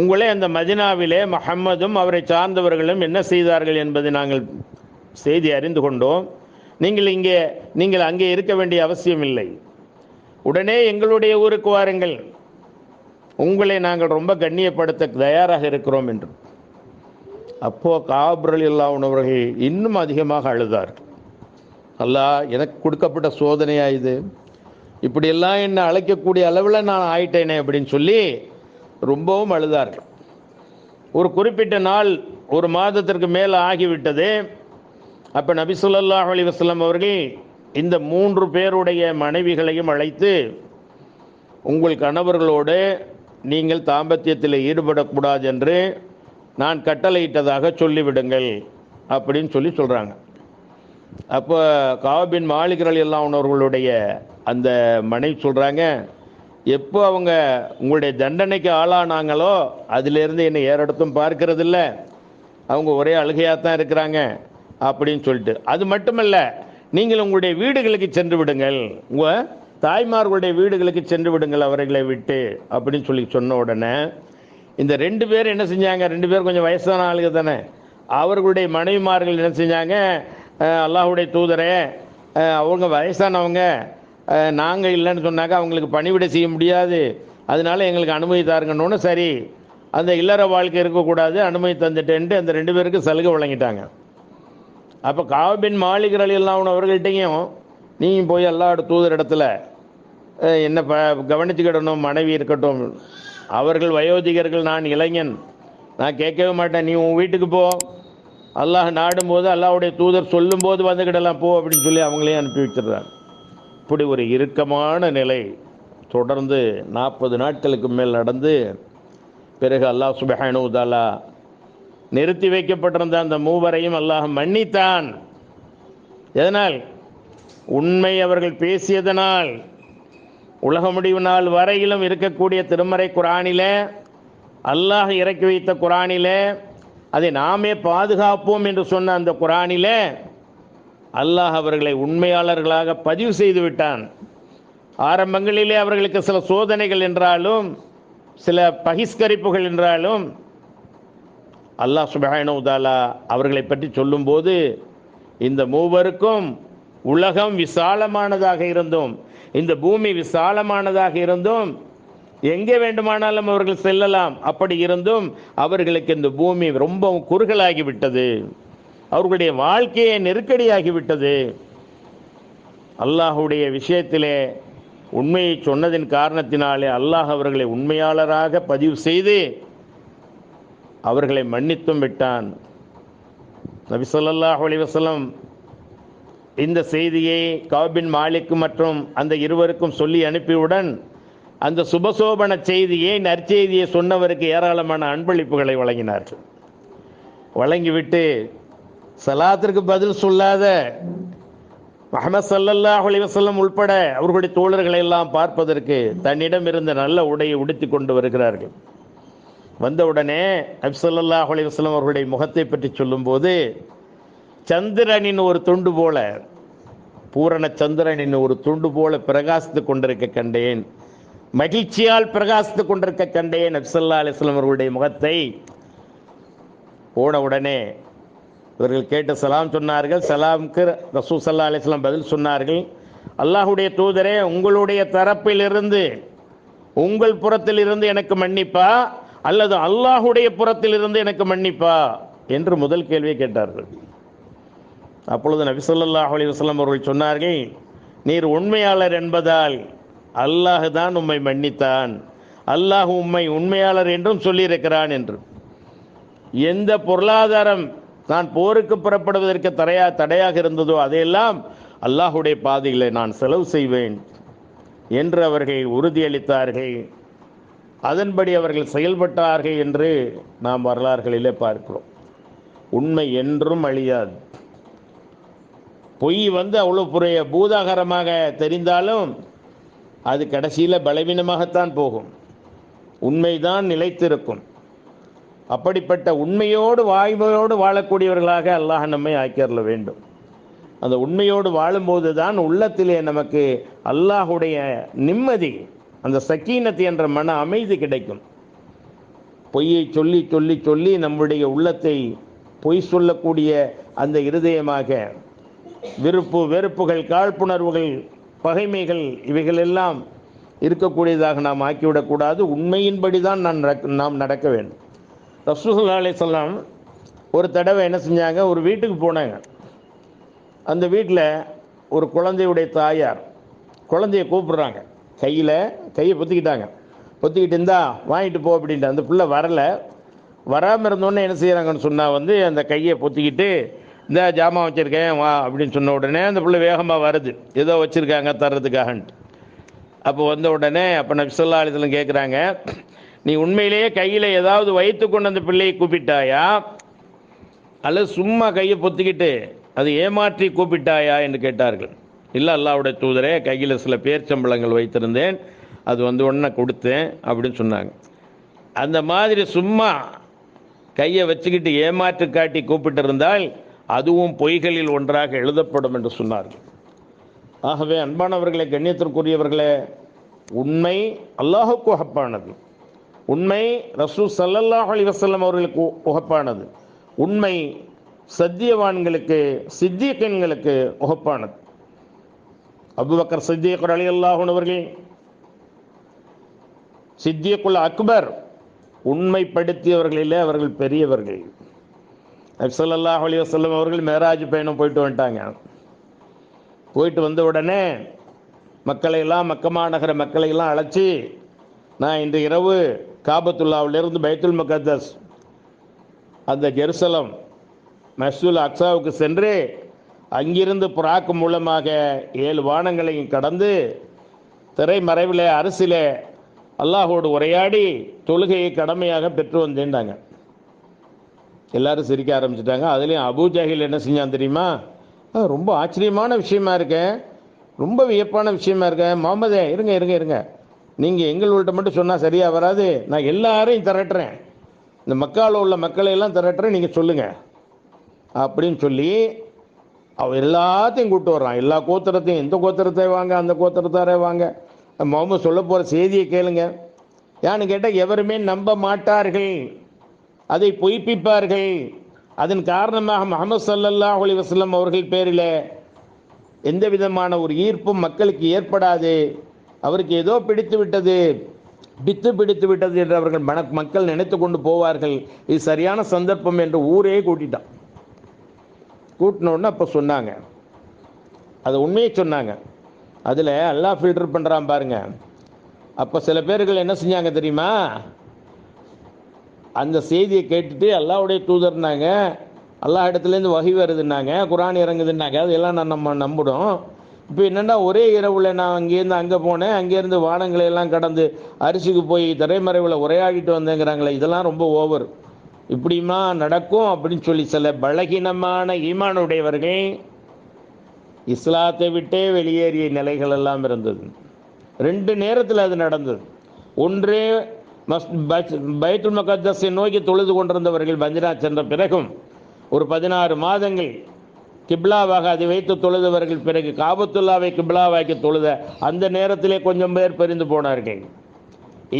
உங்களே அந்த மதீனாவிலே முஹம்மதும் அவரை சார்ந்தவர்களும் என்ன செய்தார்கள் என்பதை நாங்கள் செய்தி அறிந்து கொண்டோம். நீங்கள் அங்கே இருக்க வேண்டிய அவசியம் இல்லை, உடனே எங்களுடைய ஊருக்கு வாருங்கள், உங்களை நாங்கள் ரொம்ப கண்ணியப்படுத்த தயாராக இருக்கிறோம் என்று. அப்போ காப் ரலியல்லாஹு அன்ஹு அவர்கள் இன்னும் அதிகமாக அழுதார். அல்லாஹ், எனக்கு கொடுக்கப்பட்ட சோதனையா இது, இப்படியெல்லாம் என்னை அழைக்கக்கூடிய அளவில் நான் ஆயிட்டேனே அப்படின்னு சொல்லி ரொம்பவும் அழுதார்கள். ஒரு குறிப்பிட்ட நாள், ஒரு மாதத்திற்கு மேலே ஆகிவிட்டது. அப்போ நபி ஸல்லல்லாஹு அலைஹி வஸல்லம் அவர்கள் இந்த 3 பேருடைய மனைவிகளையும் அழைத்து, உங்கள் கணவர்களோடு நீங்கள் தாம்பத்தியத்தில் ஈடுபடக்கூடாது என்று நான் கட்டளையிட்டதாக சொல்லிவிடுங்கள் அப்படின்னு சொல்கிறாங்க. அப்போ காப் பின் மாலிக் ரலியல்லாஹு அன்ஹு அவர்களுடைய அந்த மனைவி சொல்கிறாங்க, எப்போ அவங்க உங்களுடைய தண்டனைக்கு ஆளானாங்களோ அதிலிருந்து என்னை ஏறெடுத்தும் பார்க்கறதில்ல, அவங்க ஒரே அழுகையாக தான் இருக்கிறாங்க அப்படின்னு சொல்லிட்டு. அது மட்டுமல்ல, நீங்கள் உங்களுடைய வீடுகளுக்கு சென்று விடுங்கள், உங்கள் தாய்மார்களுடைய வீடுகளுக்கு சென்று விடுங்கள் அவர்களை விட்டு அப்படின்னு சொல்லி சொன்ன உடனே இந்த 2 பேர் என்ன செஞ்சாங்க, 2 பேர் கொஞ்சம் வயசான ஆளுங்க தானே, அவர்களுடைய மனைவிமார்கள் என்ன செஞ்சாங்க, அல்லாஹ்வுடைய தூதரே, அவங்க வயசானவங்க, நாங்கள் இல்லைன்னு சொன்னாக்க அவங்களுக்கு பணிவிடை செய்ய முடியாது, அதனால எங்களுக்கு அனுமதி தாருங்கன்னு. சரி, அந்த இல்லற வாழ்க்கை இருக்கக்கூடாது, அனுமதி தந்துட்டேன்ட்டு அந்த 2 பேருக்கு சலுகை வழங்கிட்டாங்க. அப்போ காப் பின் மாலிக் ரலியல்லாஹு அன்ஹு அவர்கள்ட்டையும், நீங்கள் போய் அல்லாஹ்வுடைய தூதர் இடத்துல என்ன கவனிச்சுக்கிடணும், மனைவி இருக்கட்டும், அவர்கள் வயோதிகர்கள், நான் இளைஞன், நான் கேட்கவே மாட்டேன், நீ உன் வீட்டுக்கு போ, அல்லாஹ் நாடும்போது அல்லாஹ்வுடைய தூதர் சொல்லும்போது வந்துக்கிடலாம் போ அப்படின்னு சொல்லி அவங்களையும் அனுப்பி வச்சிடுறாங்க. இப்படி ஒரு இறுக்கமான நிலை தொடர்ந்து 40 நாட்களுக்கு மேல் நடந்து பிறகு அல்லாஹ் சுப்ஹானஹு வ தஆலா நிறுத்தி வைக்கப்பட்டிருந்த அந்த மூவரையும் அல்லாஹ் மன்னித்தான். எதனால்? உண்மை அவர்கள் பேசியதனால். உலக முடிவு நாள் வரையிலும் இருக்கக்கூடிய திருமறை குர்ஆனிலே, அல்லாஹ் இறக்கி வைத்த குர்ஆனிலே, அதை நாமே பாதுகாப்போம் என்று சொன்ன அந்த குர்ஆனிலே அல்லாஹ் அவர்களை உண்மையாளர்களாக பதிவு செய்து விட்டான். ஆரம்பங்களிலே அவர்களுக்கு சில சோதனைகள் என்றாலும், சில பகிஷ்கரிப்புகள் என்றாலும், அல்லாஹ் சுப்ஹானஹு வ தஆலா அவர்களை பற்றி சொல்லும்போது, இந்த மூவருக்கும் உலகம் விசாலமானதாக இருந்தும், இந்த பூமி விசாலமானதாக இருந்தும், எங்கே வேண்டுமானாலும் அவர்கள் செல்லலாம், அப்படி இருந்தும் அவர்களுக்கு இந்த பூமி ரொம்ப குறுகலாகிவிட்டது, அவர்களுடைய வாழ்க்கையை நெருக்கடியாகிவிட்டது. அல்லாஹுடைய விஷயத்திலே உண்மையை சொன்னதின் காரணத்தினாலே அல்லாஹ் அவர்களை உண்மையாளராக பதிவு செய்து அவர்களை மன்னித்தும் விட்டான். நபி ஸல்லல்லாஹு அலைஹி வஸல்லம் இந்த செய்தியை கஅப் பின் மாலிக் மற்றும் அந்த இருவருக்கும் சொல்லி அனுப்பியவுடன் அந்த சுபசோபன செய்தியை, நற்செய்தியை சொன்னவருக்கு ஏராளமான அன்பளிப்புகளை வழங்கினார்கள். வழங்கிவிட்டு சலாத்திற்கு பதில் சொல்லாத முஹம்மது ஸல்லல்லாஹு அலைஹி வஸல்லம் உள்பட அவர்களுடைய தோழர்களை எல்லாம் பார்ப்பதற்கு தன்னிடம் இருந்த நல்ல உடையை உடுத்தி கொண்டு வருகிறார்கள். வந்தவுடனே நபி ஸல்லல்லாஹு அலைஹி வஸல்லம் அவர்களுடைய முகத்தை பற்றி சொல்லும்போது, சந்திரனின் ஒரு துண்டு போல, பூரண சந்திரனின் ஒரு துண்டு போல பிரகாசித்து கொண்டிருக்க கண்டேன், மகிழ்ச்சியால் பிரகாசித்து கொண்டிருக்க கண்டேன் நபி ஸல்லல்லாஹு அலைஹி வஸல்லம் அவர்களுடைய முகத்தை. போன உடனே இவர்கள் கேட்டு சலாம் சொன்னார்கள். சலாமுக்கு ரசூல் ஸல்லல்லாஹு அலைஹி வஸல்லம் பதில் சொன்னார்கள், அல்லாஹ்வுடைய தூதரே, உங்களுடைய தரப்பிலிருந்து, உங்கள் புறத்தில் இருந்து எனக்கு மன்னிப்பா அல்லது அல்லாஹ்வுடைய புறத்தில் இருந்து எனக்கு மன்னிப்பா என்று முதல் கேள்வியை கேட்டார்கள். அப்பொழுது நபி ஸல்லல்லாஹு அலைஹி வஸல்லம் அவர்கள் சொன்னார்கள், நீர் உண்மையாளர் என்பதால் அல்லாஹ் தான் உம்மை மன்னித்தான், அல்லாஹ் உம்மை உண்மையாளர் என்றும் சொல்லியிருக்கிறான் என்று. எந்த பொருளாதாரம் நான் போருக்கு புறப்படுவதற்கு தடையாக இருந்ததோ அதையெல்லாம் அல்லாஹுடைய பாதையில் நான் செலவு செய்வேன் என்று அவர்கள் உறுதியளித்தார்கள். அதன்படி அவர்கள் செயல்பட்டார்கள் என்று நாம் வரலாறுகளிலே பார்க்கிறோம். உண்மை என்றும் அழியாது. பொய் அவ்வளோ புரிய பூதாகரமாக தெரிந்தாலும் அது கடைசியில் பலவீனமாகத்தான் போகும். உண்மைதான் நிலைத்திருக்கும். அப்படிப்பட்ட உண்மையோடு வாய்மையோடு வாழக்கூடியவர்களாக அல்லாஹ் நம்மை ஆக்கியறல வேண்டும். அந்த உண்மையோடு வாழும்போது தான் உள்ளத்திலே நமக்கு அல்லாஹுடைய நிம்மதி, அந்த சக்கீனத் என்ற மன அமைதி கிடைக்கும். பொய்யை சொல்லி சொல்லி சொல்லி நம்முடைய உள்ளத்தை பொய் சொல்லக்கூடிய அந்த இருதயமாக விருப்பு வெறுப்புகள், காழ்ப்புணர்வுகள், பகைமைகள் இவைகள் எல்லாம் இருக்கக்கூடியதாக நாம் ஆக்கிவிடக்கூடாது. உண்மையின்படி தான் நாம் நடக்க வேண்டும். ரசூல் ஸல்லல்லாஹு அலைஹி வஸல்லம் ஒரு தடவை என்ன செஞ்சாங்க, ஒரு வீட்டுக்கு போனாங்க. அந்த வீட்டில் ஒரு குழந்தையுடைய தாயார் குழந்தைய கூப்பிடுறாங்க. கையை பொத்திக்கிட்டாங்க. பொத்திக்கிட்டு இருந்தா வாங்கிட்டு போ அப்படின்ட்டு. அந்த பிள்ளை வராமல் இருந்தோடனே என்ன செய்கிறாங்கன்னு சொன்னால் அந்த கையை பொத்திக்கிட்டு, இந்த ஜாமான் வச்சுருக்கேன் வா அப்படின்னு சொன்ன உடனே அந்த பிள்ளை வேகமாக வருது, ஏதோ வச்சுருக்காங்க தர்றதுக்காகன்ட்டு. அப்போ வந்த உடனே நபி ஸல்லல்லாஹு அலைஹி வஸல்லம் கேட்குறாங்க, நீ உண்மையிலேயே கையில் ஏதாவது வைத்து கொண்டு அந்த பிள்ளையை கூப்பிட்டாயா அல்லது சும்மா கையை பொத்திக்கிட்டு அதை ஏமாற்றி கூப்பிட்டாயா என்று கேட்டார்கள். இல்லை அல்லாஹ்வுடைய தூதரே, கையில் சில பேர்ச்சம்பழங்கள் வைத்திருந்தேன், அது உடனே கொடுத்தேன் அப்படின்னு சொன்னாங்க. அந்த மாதிரி சும்மா கையை வச்சுக்கிட்டு ஏமாற்று காட்டி கூப்பிட்டு இருந்தால் அதுவும் பொய்களில் ஒன்றாக எழுதப்படும் என்று சொன்னார்கள். ஆகவே அன்பானவர்களே, கண்ணியத்திற்குரியவர்களே, உண்மை அல்லாஹுக்கு உகப்பானது. உண்மை ரசூல் ஸல்லல்லாஹு அலைஹி வஸல்லம் அவர்களுக்கு உகப்பானது. உண்மை சத்தியவான்களுக்கு, சித்திகீன்களுக்கு உகப்பானது. அபூபக்கர் சித்திக் ரலியல்லாஹு அன்ஹு அவர்கள் சித்திக்குல் அக்பர், உண்மைப்படுத்தியவர்களிலே அவர்கள் பெரியவர்கள். நபி ஸல்லல்லாஹு அலைஹி வஸல்லம் அவர்கள் மேராஜ் பயணம் போயிட்டு வந்துட்டாங்க. போயிட்டு வந்த உடனே மக்களையெல்லாம், மக்கா நகர மக்களையெல்லாம் அழைச்சி, நான் இன்று இரவு காபத்துல்லாவிலிருந்து பைத்துல் முகத்தஸ் அந்த ஜெருசலம் மஸ்ஜிதுல் அக்ஸாவுக்கு சென்று அங்கிருந்து புராக் மூலமாக 7 வானங்களையும் கடந்து திரைமறைவில் அரசில் அல்லாஹோடு உரையாடி தொழுகையை கடமையாக பெற்று வந்தேன்டாங்க. எல்லாரும் சிரிக்க ஆரம்பிச்சிட்டாங்க. அதுலேயும் அபூஜஹில் என்ன செஞ்சான் தெரியுமா? ரொம்ப ஆச்சரியமான விஷயமா இருக்கேன், ரொம்ப வியப்பான விஷயமா இருக்கேன். முகமதே இருங்க இருங்க இருங்க, நீங்கள் எங்கள்கிட்ட மட்டும் சொன்னால் சரியாக வராது, நான் எல்லாரையும் திரட்டுறேன், இந்த மக்காவில் உள்ள மக்களை எல்லாம் திரட்டுறேன், நீங்கள் சொல்லுங்கள் அப்படின்னு சொல்லி அவன் எல்லாத்தையும் கூப்பிட்டு வர்றான். எல்லா கோத்திரத்தையும், இந்த கோத்திரத்தை வாங்க, அந்த கோத்திரத்தாரே வாங்க, முகமது சொல்ல போகிற செய்தியை கேளுங்க. யான்னு கேட்டால் எவருமே நம்ப மாட்டார்கள், அதை பொய்ப்பிப்பார்கள். அதன் காரணமாக முஹம்மது ஸல்லல்லாஹு அலைஹி வஸல்லம் அவர்கள் பேரில் எந்த விதமான ஒரு ஈர்ப்பும் மக்களுக்கு ஏற்படாது. அவருக்கு ஏதோ பிடித்து விட்டது, பிடித்து விட்டது என்று அவர்கள் மக்கள் நினைத்து கொண்டு போவார்கள். இது சரியான சந்தர்ப்பம் என்று ஊரே கூட்டிட்டான். கூட்டினோன்னு அப்போ சொன்னாங்க, அது உண்மையை சொன்னாங்க. அதில் அல்லாஹ் ஃபில்டர் பண்ணுறான் பாருங்க. அப்போ சில பேர்கள் என்ன செஞ்சாங்க தெரியுமா? அந்த செய்தியை கேட்டுட்டு அல்லாஹ்வுடைய தூதர்னாங்க, அல்லாஹ் இடத்துலேருந்து வஹி வருதுன்னாங்க, குர்ஆன் இறங்குதுன்னாங்க, அதெல்லாம் நம்ம நம்பிடும். இப்போ என்னென்னா ஒரே இரவில் நான் அங்கேருந்து அங்கே போனேன், அங்கேருந்து வானங்களை எல்லாம் கடந்து அரிசிக்கு போய் திரைமறைவில் உரையாடிட்டு வந்தேங்கிறாங்களே, இதெல்லாம் ரொம்ப ஓவர், இப்படிமா நடக்கும் அப்படின்னு சொல்லி சில பலகீனமான ஈமானுடையவர்கள் இஸ்லாத்தை விட்டே வெளியேறிய நிலைகள் எல்லாம் இருந்தது. 2 நேரத்தில் அது நடந்தது. ஒன்று பைத்துல் முகத்தஸை நோக்கி தொழுது கொண்டிருந்தவர்கள் மதீனா சென்ற பிறகும் ஒரு 16 மாதங்கள் கிப்லாவாக அதை வைத்து தொழுதவர்கள் பிறகு காபத்துல்லாவை கிப்லாவாக்கி தொழுத அந்த நேரத்திலே கொஞ்சம் பேர் பிரிந்து போனார்கள்.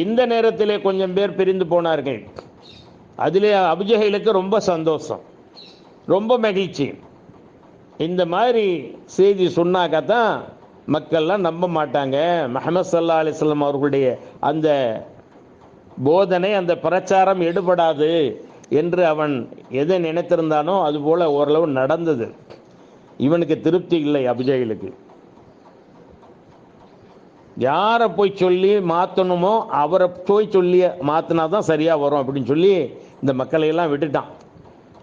இந்த நேரத்திலே கொஞ்சம் பேர் பிரிந்து போனார்கள். அதிலே அபூஜஹலுக்கு ரொம்ப சந்தோஷம், ரொம்ப மகிழ்ச்சி. இந்த மாதிரி செய்தி சொன்னாக்கத்தான் மக்கள்லாம் நம்ப மாட்டாங்க. முஹம்மது ஸல்லல்லாஹு அலைஹி வஸல்லம் அவர்களுடைய அந்த போதனை, அந்த பிரச்சாரம் எடுபடாது என்று அவன் எதை நினைத்திருந்தானோ அதுபோல ஓரளவு நடந்தது. இவனுக்கு திருப்தி இல்லை அபூஜஹலுக்கு. யாரை போய் சொல்லி மாற்றணுமோ அவரை போய் சொல்லி மாற்றினா தான் சரியாக வரும் அப்படின்னு சொல்லி இந்த மக்களையெல்லாம்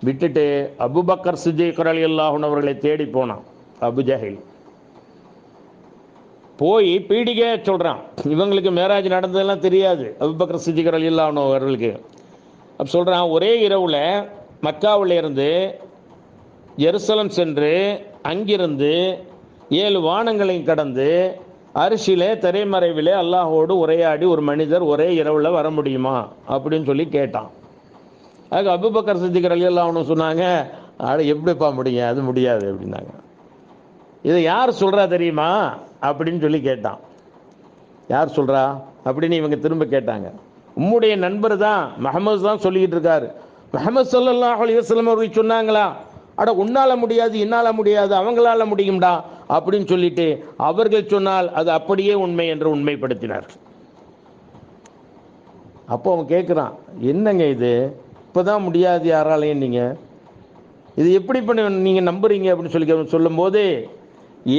விட்டுட்டு அபூபக்கர் சித்திக் ரலியல்லாஹு அன்ஹு அவர்களை தேடி போனான் அபூஜஹல். போய் பீடிகை சொல்கிறான். இவங்களுக்கு மேராஜ் நடந்ததெல்லாம் தெரியாது அபூபக்கர் சித்திக் ரலியல்லாஹு அன்ஹு அவர்களுக்கு. அப்போ சொல்கிறான், ஒரே இரவில் மக்காவில் இருந்து ஜெருசலம் சென்று அங்கிருந்து 7 வானங்களையும் கடந்து அரிசியிலே திரைமறைவிலே அல்லாஹோடு உரையாடி ஒரு மனிதர் ஒரே இரவில் வர முடியுமா அப்படின்னு சொல்லி கேட்டான். அதுக்கு அபூபக்கர் சித்திக் ரலியல்லாஹு அன்ஹு சொன்னாங்க, எப்படிப்பா முடியும், அது முடியாது அப்படின்னாங்க. இதை யார் சொல்கிறா தெரியுமா அப்படின்னு சொல்லி கேட்டான். யார் சொல்கிறா அப்படின்னு இவங்க திரும்ப கேட்டாங்க. உம்முடைய நண்பர் தான், முஹம்மது தான் சொல்லிக்கிட்டு இருக்காரு. முஹம்மது ஸல்லல்லாஹு அலைஹி வஸல்லம் அவர்கள் சொன்னாங்களா? உன்னால முடியாது, என்னால முடியாது, அவங்களால முடியும்டா அப்படின்னு சொல்லிட்டு அவர்கள் சொன்னால் அது அப்படியே உண்மை என்று உண்மைப்படுத்தினார். அப்போ அவன் கேட்குறான், என்னங்க இது, இப்போதான் முடியாது யாராலையும், நீங்கள் இது எப்படி பண்ண நீங்கள் நம்புறீங்க அப்படின்னு சொல்லி சொல்லும்போது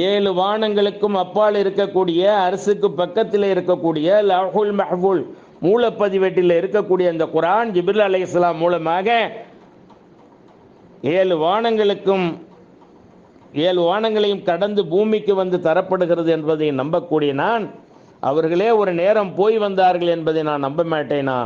7 வானங்களுக்கும் அப்பால் இருக்கக்கூடிய அரசுக்கு பக்கத்தில் இருக்கக்கூடிய லவ்ஹுல் மஹ்ஃபூல் மூலப்பதிவேட்டில் இருக்கக்கூடிய அந்த குர்ஆன் ஜிப்ரீல் அலைஹிஸ்ஸலாம் மூலமாக 7 வானங்களையும் கடந்து பூமிக்கு வந்து தரப்படுகிறது என்பதை நம்பக்கூடிய நான், அவர்களே ஒரு நேரம் போய் வந்தார்கள் என்பதை நான் நம்ப மாட்டேனா?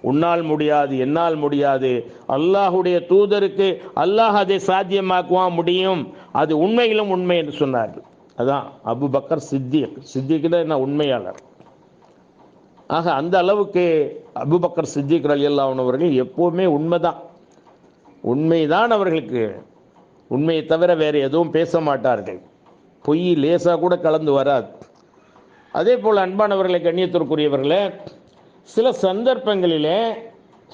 உன்னால் முடியாது, என்னால் முடியாது, அல்லாஹுடைய தூதருக்கு அல்லாஹ் அதை சாத்தியமாக்குவான், முடியும், அது உண்மையிலும் உண்மை என்று சொன்னார்கள். அதான் அபூபக்கர் சித்திக் என்ன உண்மையாளர். ஆக அந்த அளவுக்கு அபூபக்கர் சித்திக் ரலியல்லாஹு அன்ஹு அவர்கள் எப்போவுமே உண்மைதான் அவர்களுக்கு, உண்மையை தவிர வேறு எதுவும் பேச மாட்டார்கள். பொய் லேசாக கூட கலந்து வராது. அதே போல் அன்பானவர்களை, கண்ணியத்திற்குரியவர்களே, சில சந்தர்ப்பங்களிலே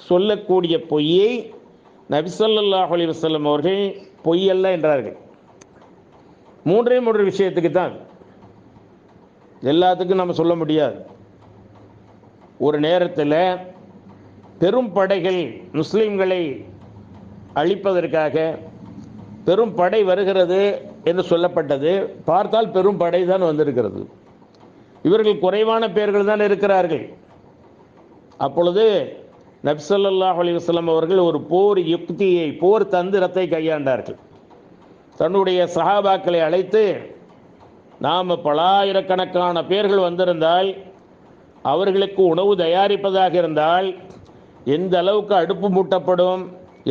சொல்லக்கூடிய பொய்யை நபி ஸல்லல்லாஹு அலைஹி வஸல்லம் அவர்கள் பொய்யல்ல என்றார்கள். 3 விஷயத்துக்கு தான், எல்லாத்துக்கும் நம்ம சொல்ல முடியாது. ஒரு நேரத்தில் பெரும் படைகள் முஸ்லிம்களை அழிப்பதற்காக பெரும் படை வருகிறது என்று சொல்லப்பட்டது. பார்த்தால் பெரும் படை தான் வந்திருக்கிறது. இவர்கள் குறைவான பேர்கள் தான் இருக்கிறார்கள். அப்பொழுது நபி ஸல்லல்லாஹு அலைஹி வஸல்லம் அவர்கள் ஒரு போர் யுக்தியை, போர் தந்திரத்தை கையாண்டார்கள். தன்னுடைய சஹாபாக்களை அழைத்து நாம் பலாயிரக்கணக்கான பேர்கள் வந்திருந்தால் அவர்களுக்கு உணவு தயாரிப்பதாக இருந்தால் எந்த அளவுக்கு அடுப்பு மூட்டப்படும்,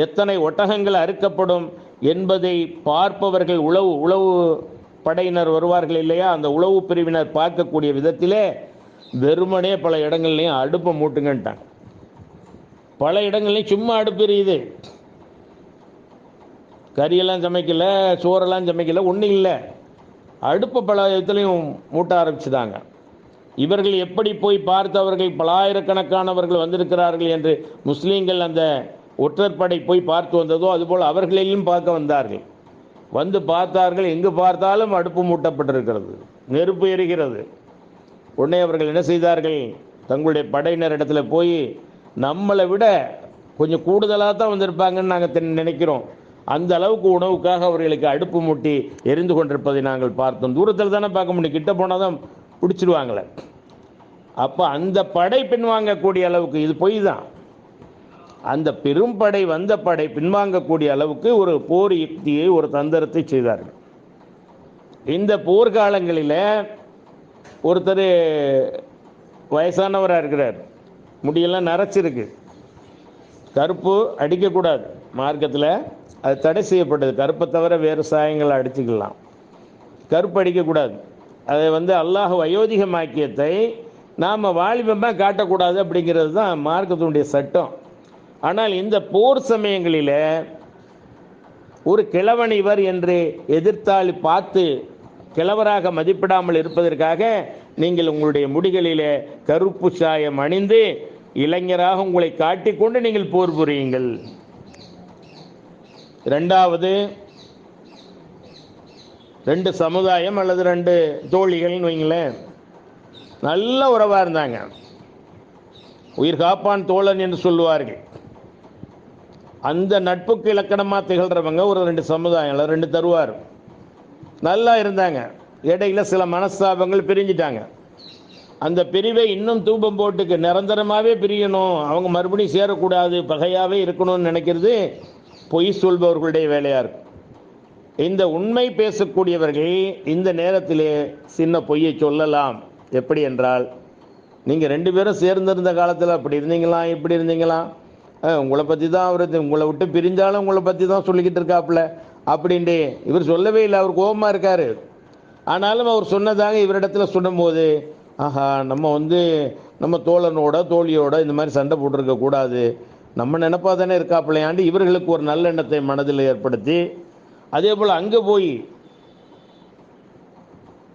எத்தனை ஒட்டகங்கள் அறுக்கப்படும் என்பதை பார்ப்பவர்கள் உளவு படையினர் வருவார்கள் இல்லையா, அந்த உளவு பிரிவினர் பார்க்கக்கூடிய விதத்திலே வெறுமனே பல இடங்கள்லையும் அடுப்பை மூட்டுங்கன்ட்டாங்க. பல இடங்கள்லையும் சும்மா அடுப்பு எரியுது, கறியெல்லாம் சமைக்கல, சோறெல்லாம் சமைக்கல, ஒன்றும் இல்லை, அடுப்பு பல இடத்துலையும் மூட்ட ஆரம்பிச்சுட்டாங்க. இவர்கள் எப்படி போய் பார்த்தவர்கள் பலாயிரக்கணக்கானவர்கள் வந்திருக்கிறார்கள் என்று முஸ்லீம்கள் அந்த ஒற்றற்படை போய் பார்த்து வந்ததோ அதுபோல் அவர்களையும் பார்க்க வந்தார்கள். வந்து பார்த்தார்கள், எங்கு பார்த்தாலும் அடுப்பு மூட்டப்பட்டிருக்கிறது, நெருப்பு எரிகிறது. உடனே அவர்கள் என்ன செய்தார்கள், தங்களுடைய படையினரிடத்தில் போய் நம்மளை விட கொஞ்சம் கூடுதலாக தான் வந்திருப்பாங்கன்னு நாங்கள் நினைக்கிறோம், அந்த அளவுக்கு உணவுக்காக அவர்களுக்கு அடுப்பு மூட்டி எரிந்து கொண்டிருப்பதை நாங்கள் பார்த்தோம். தூரத்தில் தானே பார்க்க முடியும், கிட்ட போனால் தான் பிடிச்சிடுவாங்களே. அப்போ அந்த படை பின்வாங்கக்கூடிய அளவுக்கு, இது பொய் தான், அந்த பெரும் படை வந்த படை பின்வாங்கக்கூடிய அளவுக்கு ஒரு போர் யுக்தியை, ஒரு தந்திரத்தை செய்தார்கள். இந்த போர்க்காலங்களில் ஒருத்தர் வயசானவராக இருக்கிறார், முடியெல்லாம் நரைச்சிருக்கு, கருப்பு அடிக்கக்கூடாது, மார்க்கத்தில் அது தடை செய்யப்பட்டது. கருப்பை தவிர வேறு சாயங்களை அடிச்சுக்கலாம், கருப்பு அடிக்கக்கூடாது. அதை அல்லாஹ் வயோதிகமாக்கியத்தை நாம் வாலிபமாக காட்டக்கூடாது அப்படிங்கிறது தான் மார்க்கத்தினுடைய சட்டம். ஆனால் இந்த போர் சமயங்களில் ஒரு கிழவன் இவர் என்று எதிர்த்தால் பார்த்து கிழவராக மதிப்பிடாமல் இருப்பதற்காக நீங்கள் உங்களுடைய முடிகளிலே கருப்பு சாயம் அணிந்து இளைஞராக உங்களை காட்டிக்கொண்டு நீங்கள் போர் புரியுங்கள். இரண்டாவது, ரெண்டு சமுதாயம் அல்லது ரெண்டு தோழிகள்னு வைங்களேன், நல்ல உறவாக இருந்தாங்க, உயிர் காப்பான் தோழன் என்று சொல்லுவார்கள். அந்த நட்புக்கு இலக்கணமாக திகழ்கிறவங்க ஒரு ரெண்டு சமுதாயம், ரெண்டு தருவார், நல்லா இருந்தாங்க. இடையில சில மனஸ்தாபங்கள் பிரிஞ்சிட்டாங்க. அந்த பிரிவை இன்னும் தூபம் போட்டுக்கு நிரந்தரமாகவே பிரியணும், அவங்க மறுபடியும் சேரக்கூடாது, பகையாகவே இருக்கணும்னு நினைக்கிறது பொய் சொல்பவர்களுடைய வேலையாக இருக்கும். இந்த உண்மை பேசக்கூடியவர்கள் இந்த நேரத்திலே சின்ன பொய்யை சொல்லலாம். எப்படி என்றால், நீங்கள் ரெண்டு பேரும் சேர்ந்திருந்த காலத்தில் அப்படி இருந்தீங்களா, இப்படி இருந்தீங்களா, உங்களை பற்றி தான் அவர், உங்களை விட்டு பிரிஞ்சாலும் உங்களை பற்றி தான் சொல்லிக்கிட்டு இருக்காப்புல அப்படின்ட்டு இவர் சொல்லவே இல்லை, அவர் கோபமாக இருக்கார். ஆனாலும் அவர் சொன்னதாக இவரிடத்துல சொல்லும்போது, ஆஹா நம்ம நம்ம தோழனோட தோழியோட இந்த மாதிரி சண்டை போட்டிருக்கக்கூடாது, நம்ம நினைப்பா தானே இருக்காப்பிள்ளையாண்டு இவர்களுக்கு ஒரு நல்லெண்ணத்தை மனதில் ஏற்படுத்தி, அதே போல் அங்கே போய்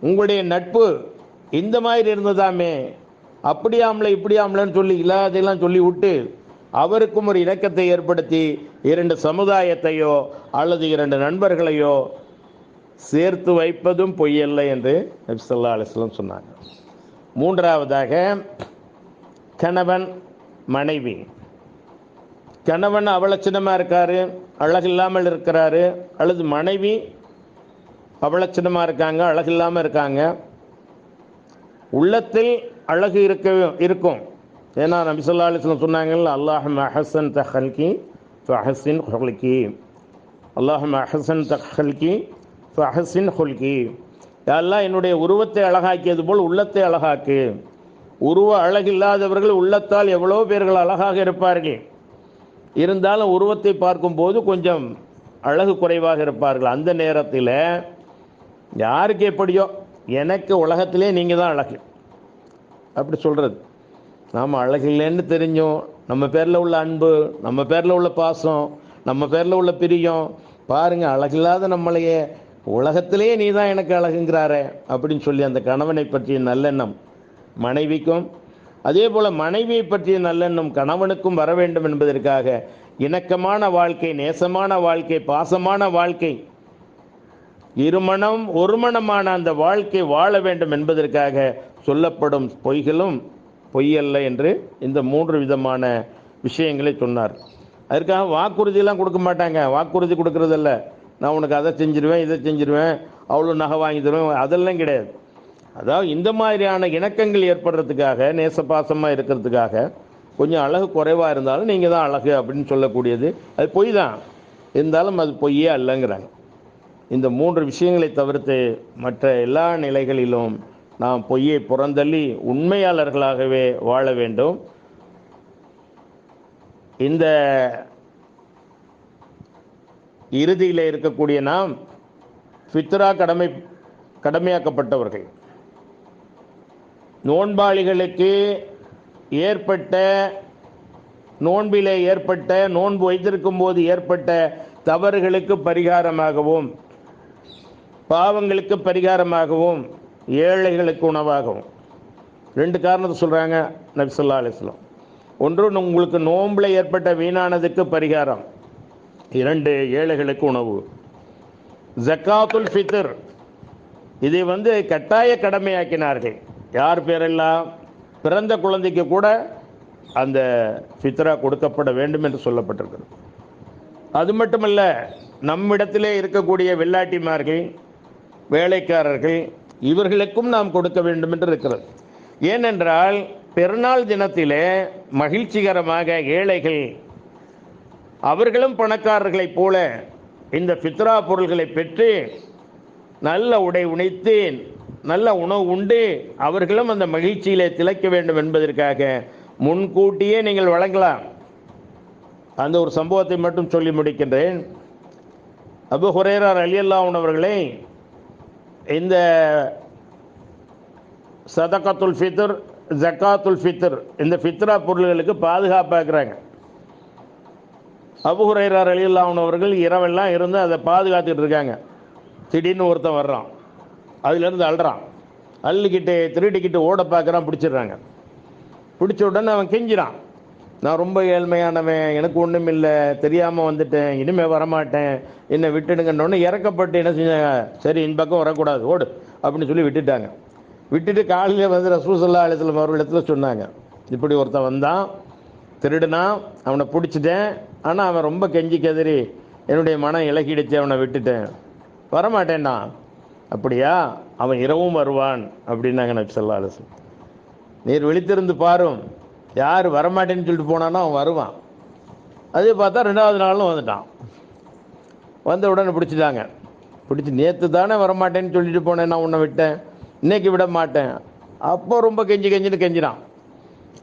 உங்களுடைய நட்பு இந்த மாதிரி இருந்ததாமே, அப்படியாமலை இப்படியாமலன்னு சொல்லி இல்லாதையெல்லாம் சொல்லி விட்டு அவருக்கும் ஒரு இணக்கத்தை ஏற்படுத்தி இரண்டு சமுதாயத்தையோ அல்லது இரண்டு நண்பர்களையோ சேர்த்து வைப்பதும் பொய்யல்ல என்று நபி ஸல்லல்லாஹு அலைஹி வஸல்லம் சொன்னாங்க. மூன்றாவதாக, கணவன் மனைவி. கணவன் அவலட்சணமாக இருக்காரு, அழகில்லாமல் இருக்கிறாரு, அல்லது மனைவி அவலட்சணமாக இருக்காங்க, அழகில்லாமல் இருக்காங்க. உள்ளத்தில் அழகு இருக்கும். ஏன்னா நபி ஸல்லல்லாஹு அலைஹி வஸல்லம் சொன்னாங்கல்ல, அல்லாஹும்ம அஹ்ஸன் தஹல்கி ஃபஅஹ்ஸின் ஹுல்கி, அல்லாஹும்ம அஹ்ஸன் தஹல்கி ஃபஅஹ்ஸின் ஹுல்கி. யா அல்லாஹ், என்னுடைய உருவத்தை அழகாக்கியது போல் உள்ளத்தை அழகாக்கு. உருவ அழகில்லாதவர்கள் உள்ளத்தால் எவ்வளோ பேர்கள் அழகாக இருப்பார்கள், இருந்தாலும் உருவத்தை பார்க்கும்போது கொஞ்சம் அழகு குறைவாக இருப்பார்கள். அந்த நேரத்தில் யாருக்கு எப்படியோ, எனக்கு உலகத்திலே நீங்கள் தான் அழகு அப்படி சொல்கிறது. நாம் அழகில்லைன்னு தெரிஞ்சோம், நம்ம பேரில் உள்ள அன்பு, நம்ம பேரில் உள்ள பாசம், நம்ம பேரில் உள்ள பிரியம், பாருங்கள் அழகில்லாத நம்மளையே உலகத்திலே நீ தான் எனக்கு அழகுங்கிறாரே அப்படின்னு சொல்லி அந்த கணவனை பற்றிய நல்லெண்ணம் மனைவிக்கும், அதே போல் மனைவியை பற்றிய நல்லெண்ணம் கணவனுக்கும் வர வேண்டும் என்பதற்காக இணக்கமான வாழ்க்கை, நேசமான வாழ்க்கை, பாசமான வாழ்க்கை, இருமணம் ஒரு மணமான அந்த வாழ்க்கை வாழ வேண்டும் என்பதற்காக சொல்லப்படும் பொய்களும் பொய்யல்ல என்று இந்த மூன்று விதமான விஷயங்களை சொன்னார். அதற்காக வாக்குறுதியெல்லாம் கொடுக்க மாட்டாங்க. வாக்குறுதி கொடுக்கறதில்ல, நான் உனக்கு அதை செஞ்சிருவேன், இதை செஞ்சிருவேன், அவ்வளோ நகை வாங்கி தருவேன், அதெல்லாம் கிடையாது. அதாவது இந்த மாதிரியான இணக்கங்கள் ஏற்படுறதுக்காக, நேசபாசமாக இருக்கிறதுக்காக, கொஞ்சம் அழகு குறைவாக இருந்தாலும் நீங்கள் தான் அழகு அப்படின்னு சொல்லக்கூடியது அது பொய் தான், இருந்தாலும் அது பொய்யே அல்லங்கிறாங்க. இந்த 3 விஷயங்களை தவிர்த்து மற்ற எல்லா நிலைகளிலும் நாம் பொய்யை புறந்தள்ளி உண்மையாளர்களாகவே வாழ வேண்டும். இந்த இறுதியில் இருக்கக்கூடிய நாம் ஃபித்ரா கடமையாக்கப்பட்டவர்கள். நோன்பாளிகளுக்கு ஏற்பட்ட நோன்பிலே ஏற்பட்ட நோன்பு வைத்திருக்கும் போது ஏற்பட்ட தவறுகளுக்கு பரிகாரமாகவும் பாவங்களுக்கு பரிகாரமாகவும் ஏழைகளுக்கு உணவாகவும் 2 காரணத்தை சொல்கிறாங்க நபி ஸல்லல்லாஹு அலைஹி வஸல்லம். ஒன்று, உங்களுக்கு நோம்பில் ஏற்பட்ட வீணானதுக்கு பரிகாரம். 2, ஏழைகளுக்கு உணவு. ஜக்காத்துல் ஃபித்ர் இதை கட்டாய கடமையாக்கினார்கள். யார் பேரெல்லாம்? பிறந்த குழந்தைக்கு கூட அந்த ஃபித்ரா கொடுக்கப்பட வேண்டும் என்று சொல்லப்பட்டிருக்கிறது. அது மட்டுமல்ல, நம்மிடத்திலே இருக்கக்கூடிய வெள்ளாட்டிமார்கள், வேலைக்காரர்கள், இவர்களுக்கும் நாம் கொடுக்க வேண்டும் என்று இருக்கிறது. ஏனென்றால் பெருநாள் தினத்திலே மகிழ்ச்சிகரமாக ஏழைகள் அவர்களும் பணக்காரர்களைப் போல இந்த ஃபித்ரா பொருள்களை பெற்று நல்ல உடை உணைத்து நல்ல உணவு உண்டு அவர்களும் அந்த மகிழ்ச்சியிலே திளைக்க வேண்டும் என்பதற்காக முன்கூட்டியே நீங்கள் வழங்கலாம். அந்த ஒரு சம்பவத்தை மட்டும் சொல்லி முடிக்கின்றேன். அபூ ஹுரைரா ரலியல்லாஹு அன்ஹு அவர்களை இந்த சதகத்துல் ஃபித்ர், ஜக்காத்துல் ஃபித்ர், இந்த ஃபித்ரா பொருள்களுக்கு பாதுகாப்பாக்குறாங்க. அபூ ஹுரைரா ரலியல்லாஹு அன்ஹு அவர்கள் இரவெல்லாம் இருந்து அதை பாதுகாத்துக்கிட்டு இருக்காங்க. திடீர்னு ஒருத்தன் வர்றான், அதுலேருந்து அழுறான், அள்ளிக்கிட்டு திருடிக்கிட்டு ஓட பார்க்குறான், பிடிச்சிடுறாங்க. பிடிச்ச உடனே அவன் கெஞ்சிறான், நான் ரொம்ப ஏழ்மையானவன், எனக்கு ஒன்றும் இல்லை, தெரியாமல் வந்துட்டேன், இனிமேல் வரமாட்டேன், என்னை விட்டுடுங்கன்னொன்னே இறக்கப்பட்டு என்ன செஞ்சாங்க, சரி இந்த பக்கம் வரக்கூடாது ஓடு அப்படின்னு சொல்லி விட்டுட்டாங்க. விட்டுட்டு காலையில் ரசூல் ஸல்லல்லாஹு அலைஹி வஸல்லம் அவர்களிடத்தில் சொன்னாங்க, இப்படி ஒருத்தன் வந்தான், திருடுனான், அவனை பிடிச்சிட்டேன், ஆனால் அவன் ரொம்ப கெஞ்சி கதறி என்னுடைய மனம் இலகிடுச்சு, அவனை விட்டுட்டேன், வரமாட்டேன்னா. அப்படியா, அவன் இரவும் வருவான் அப்படின்னாங்க நபி ஸல்லல்லாஹு அலைஹி வஸல்லம். நீர் விழித்திருந்து பாரும், யார் வரமாட்டேன்னு சொல்லிட்டு போனானோ அவன் வருவான். அதே பார்த்தா 2வது நாளும் வந்துட்டான். வந்த உடனே பிடிச்சிட்டாங்க. பிடிச்சி, நேற்று தானே வரமாட்டேன்னு சொல்லிட்டு போனேன், நான் உன்னை விட்டேன், இன்னைக்கு விட மாட்டேன். அப்போ ரொம்ப கெஞ்சின்னு கெஞ்சினான்.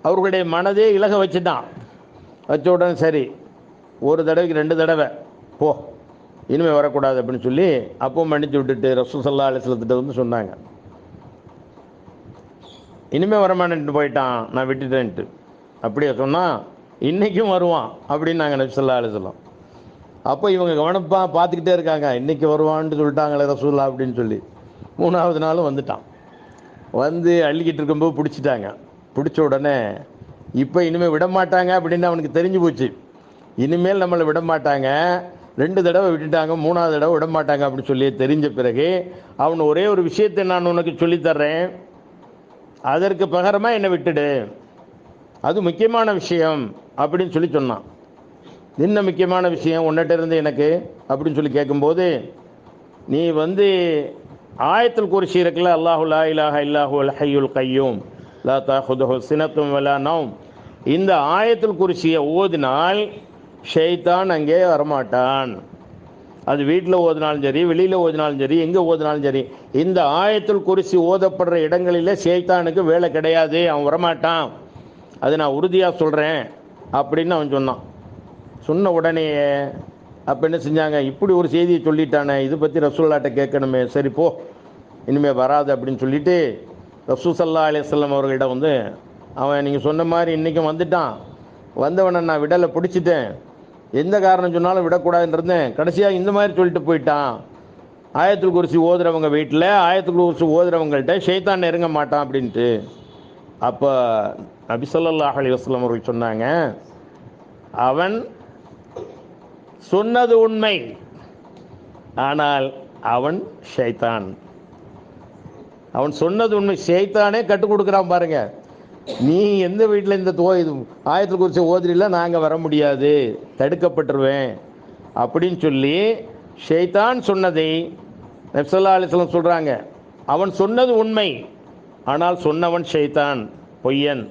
அவர்களுடைய மனதே இலக வச்சுட்டான். வச்ச உடனே சரி, ஒரு தடவைக்கு 2 தடவை போ, இனிமேல் வரக்கூடாது அப்படின்னு சொல்லி அப்போ மன்னிச்சு விட்டுட்டு ரசூல் ஸல்லல்லாஹு அலைஹி வஸல்லம் சொன்னாங்க, இனிமேல் வரமாட்டேன்ட்டு போயிட்டான், நான் விட்டுட்டேன்ட்டு. அப்படியே சொன்னால் இன்றைக்கும் வருவான் அப்படின்னாங்க நபி ஸல்லல்லாஹு அலைஹி வஸல்லம். அப்போ இவங்க கவனப்பாக பார்த்துக்கிட்டே இருக்காங்க, இன்றைக்கி வருவான்னு சொல்லிட்டாங்களே ரசூலுல்லாஹ் அப்படின்னு சொல்லி. 3வது நாளும் வந்துட்டான். வந்து அள்ளிக்கிட்டு இருக்கும்போது பிடிச்சிட்டாங்க. பிடிச்ச உடனே இப்போ இனிமேல் விட மாட்டாங்க அப்படின்னு அவனுக்கு தெரிஞ்சு போச்சு. இனிமேல் நம்மளை விட மாட்டாங்க, 2 தடவை விட்டுட்டாங்க, 3வது தடவை விட மாட்டாங்க அப்படின்னு சொல்லி தெரிஞ்ச பிறகு அவன் ஒரே ஒரு விஷயத்தை நான் உனக்கு சொல்லித்தர்றேன், அதற்கு பகரமாக என்னை விட்டுடு, அது முக்கியமான விஷயம் அப்படின்னு சொல்லி சொன்னான். என்ன முக்கியமான விஷயம் உன்னிட்ட இருந்து எனக்கு அப்படின்னு சொல்லி கேட்கும்போது, நீ ஆயத்துல் குர்சி இருக்குல்ல, அல்லாஹு லா இலாஹ இல்லாஹுல் ஹய்யுல் கய்யூம் லா தஅஹுதுஹு சினத்தும் வலா நௌம், இந்த ஆயத்துல் குர்சியை ஓதினால் ஷைத்தான் அங்கே வரமாட்டான். அது வீட்டில் ஓதினாலும் சரி, வெளியில் ஓதினாலும் சரி, எங்கே ஓதினாலும் சரி, இந்த ஆயத்துல் குர்சி ஓதப்படுற இடங்களில் ஷைத்தானுக்கு வேலை கிடையாது, அவன் வரமாட்டான், அது நான் உறுதியாக சொல்கிறேன் அப்படின்னு அவன் சொன்னான். சொன்ன உடனே அப்போ என்ன செஞ்சாங்க, இப்படி ஒரு செய்தியை சொல்லிட்டானே, இது பற்றி ரசூலுல்லாஹ்ட்ட கேட்கணுமே, சரி போ இனிமேல் வராது அப்படின்னு சொல்லிட்டு ரசூல் ஸல்லல்லாஹு அலைஹி வஸல்லம் அவர்களிடம் அவன் நீங்கள் சொன்ன மாதிரி இன்றைக்கும் வந்துட்டான், வந்தவனை நான் விடலை, பிடிச்சிட்டேன், எந்த காரணம் சொன்னாலும் விடக்கூடாதுன்னு இருந்தேன், கடைசியாக இந்த மாதிரி சொல்லிட்டு போயிட்டான், ஆயத்துல் குர்சி ஓதுறவங்க வீட்டில் ஆயத்துல் குர்சி ஓதுறவங்கள்ட்ட ஷைத்தான் நெருங்க மாட்டான் அப்படின்ட்டு. அப்போ நபி ஸல்லல்லாஹு அலைஹி வஸல்லம் அவர்கள் சொன்னாங்க, அவன் சொன்னது உண்மை, ஆனால் அவன் ஷைத்தான். அவன் சொன்னது உண்மை, ஷைத்தானே கற்றுக் கொடுக்குறான் பாருங்க. நீ எந்த வீட்டில் இந்த ஆயத்துல் குர்சி ஓதுறீல, நாங்கள் வர முடியாது, தடுக்கப்பட்டுருவேன் அப்படின்னு சொல்லி ஷைத்தான் சொன்னதை நபி ஸல்லல்லாஹு அலைஹி வஸல்லம் சொல்கிறாங்க. அவன் சொன்னது உண்மை, ஆனால் சொன்னவன் ஷைத்தான், பொய்யன்.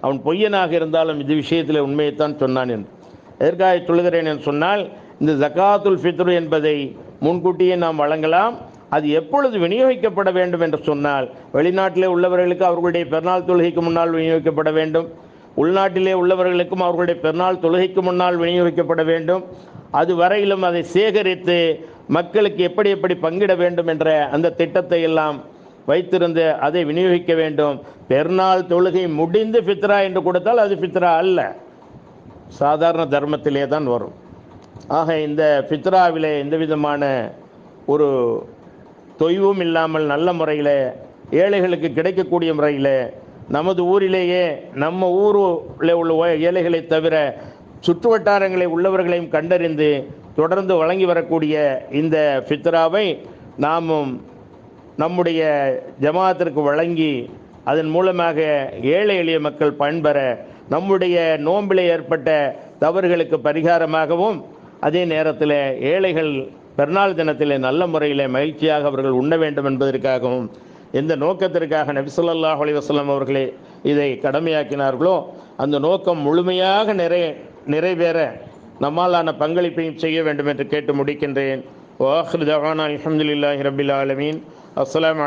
அவன் பொய்யனாக இருந்தாலும் இது விஷயத்தில் உண்மையைத்தான் சொன்னான் என்று. எதற்காக சொல்லுகிறேன் என்று சொன்னால், இந்த ஜக்காத்துல் ஃபித்ர் என்பதை முன்கூட்டியே நாம் வழங்கலாம். அது எப்பொழுது விநியோகிக்கப்பட வேண்டும் என்று சொன்னால், வெளிநாட்டிலே உள்ளவர்களுக்கு அவர்களுடைய பெருநாள் தொழுகைக்கு முன்னால் விநியோகிக்கப்பட வேண்டும். உள்நாட்டிலே உள்ளவர்களுக்கும் அவர்களுடைய பெருநாள் தொழுகைக்கு முன்னால் விநியோகிக்கப்பட வேண்டும். அது வரையிலும் அதை சேகரித்து மக்களுக்கு எப்படி எப்படி பங்கிட வேண்டும் என்ற அந்த திட்டத்தை எல்லாம் வைத்திருந்து அதை விநியோகிக்க வேண்டும். பெருநாள் தொழுகை முடிந்து ஃபித்ரா என்று கொடுத்தால் அது ஃபித்ரா அல்ல, சாதாரண தர்மத்திலே தான் வரும். ஆக இந்த ஃபித்ராவிலே எந்த விதமான ஒரு தொய்வும் இல்லாமல் நல்ல முறையில் ஏழைகளுக்கு கிடைக்கக்கூடிய முறையில் நமது ஊரிலேயே நம்ம ஊரில் உள்ள ஏழைகளை தவிர சுற்று வட்டாரங்களை உள்ளவர்களையும் கண்டறிந்து தொடர்ந்து வழங்கி வரக்கூடிய இந்த ஃபித்ராவை நாமும் நம்முடைய ஜமாத்திற்கு வழங்கி அதன் மூலமாக ஏழை எளிய மக்கள் பயன்பெற, நம்முடைய நோம்பிலே ஏற்பட்ட தவறுகளுக்கு பரிகாரமாகவும், அதே நேரத்தில் ஏழைகள் பெருநாள் தினத்தில் நல்ல முறையில் மகிழ்ச்சியாக அவர்கள் உண்ண வேண்டும் என்பதற்காகவும், எந்த நோக்கத்திற்காக நபி ஸல்லல்லாஹு அலைஹி வஸல்லம் அவர்களே இதை கடமையாக்கினார்களோ அந்த நோக்கம் முழுமையாக நிறைவேற நம்மாலான பங்களிப்பையும் செய்ய வேண்டும் என்று கேட்டு முடிக்கின்றேன். வஆகிரு தஅவானா அல்ஹம்துலில்லாஹி ரப்பில் ஆலமீன். அஸ்ஸலாமு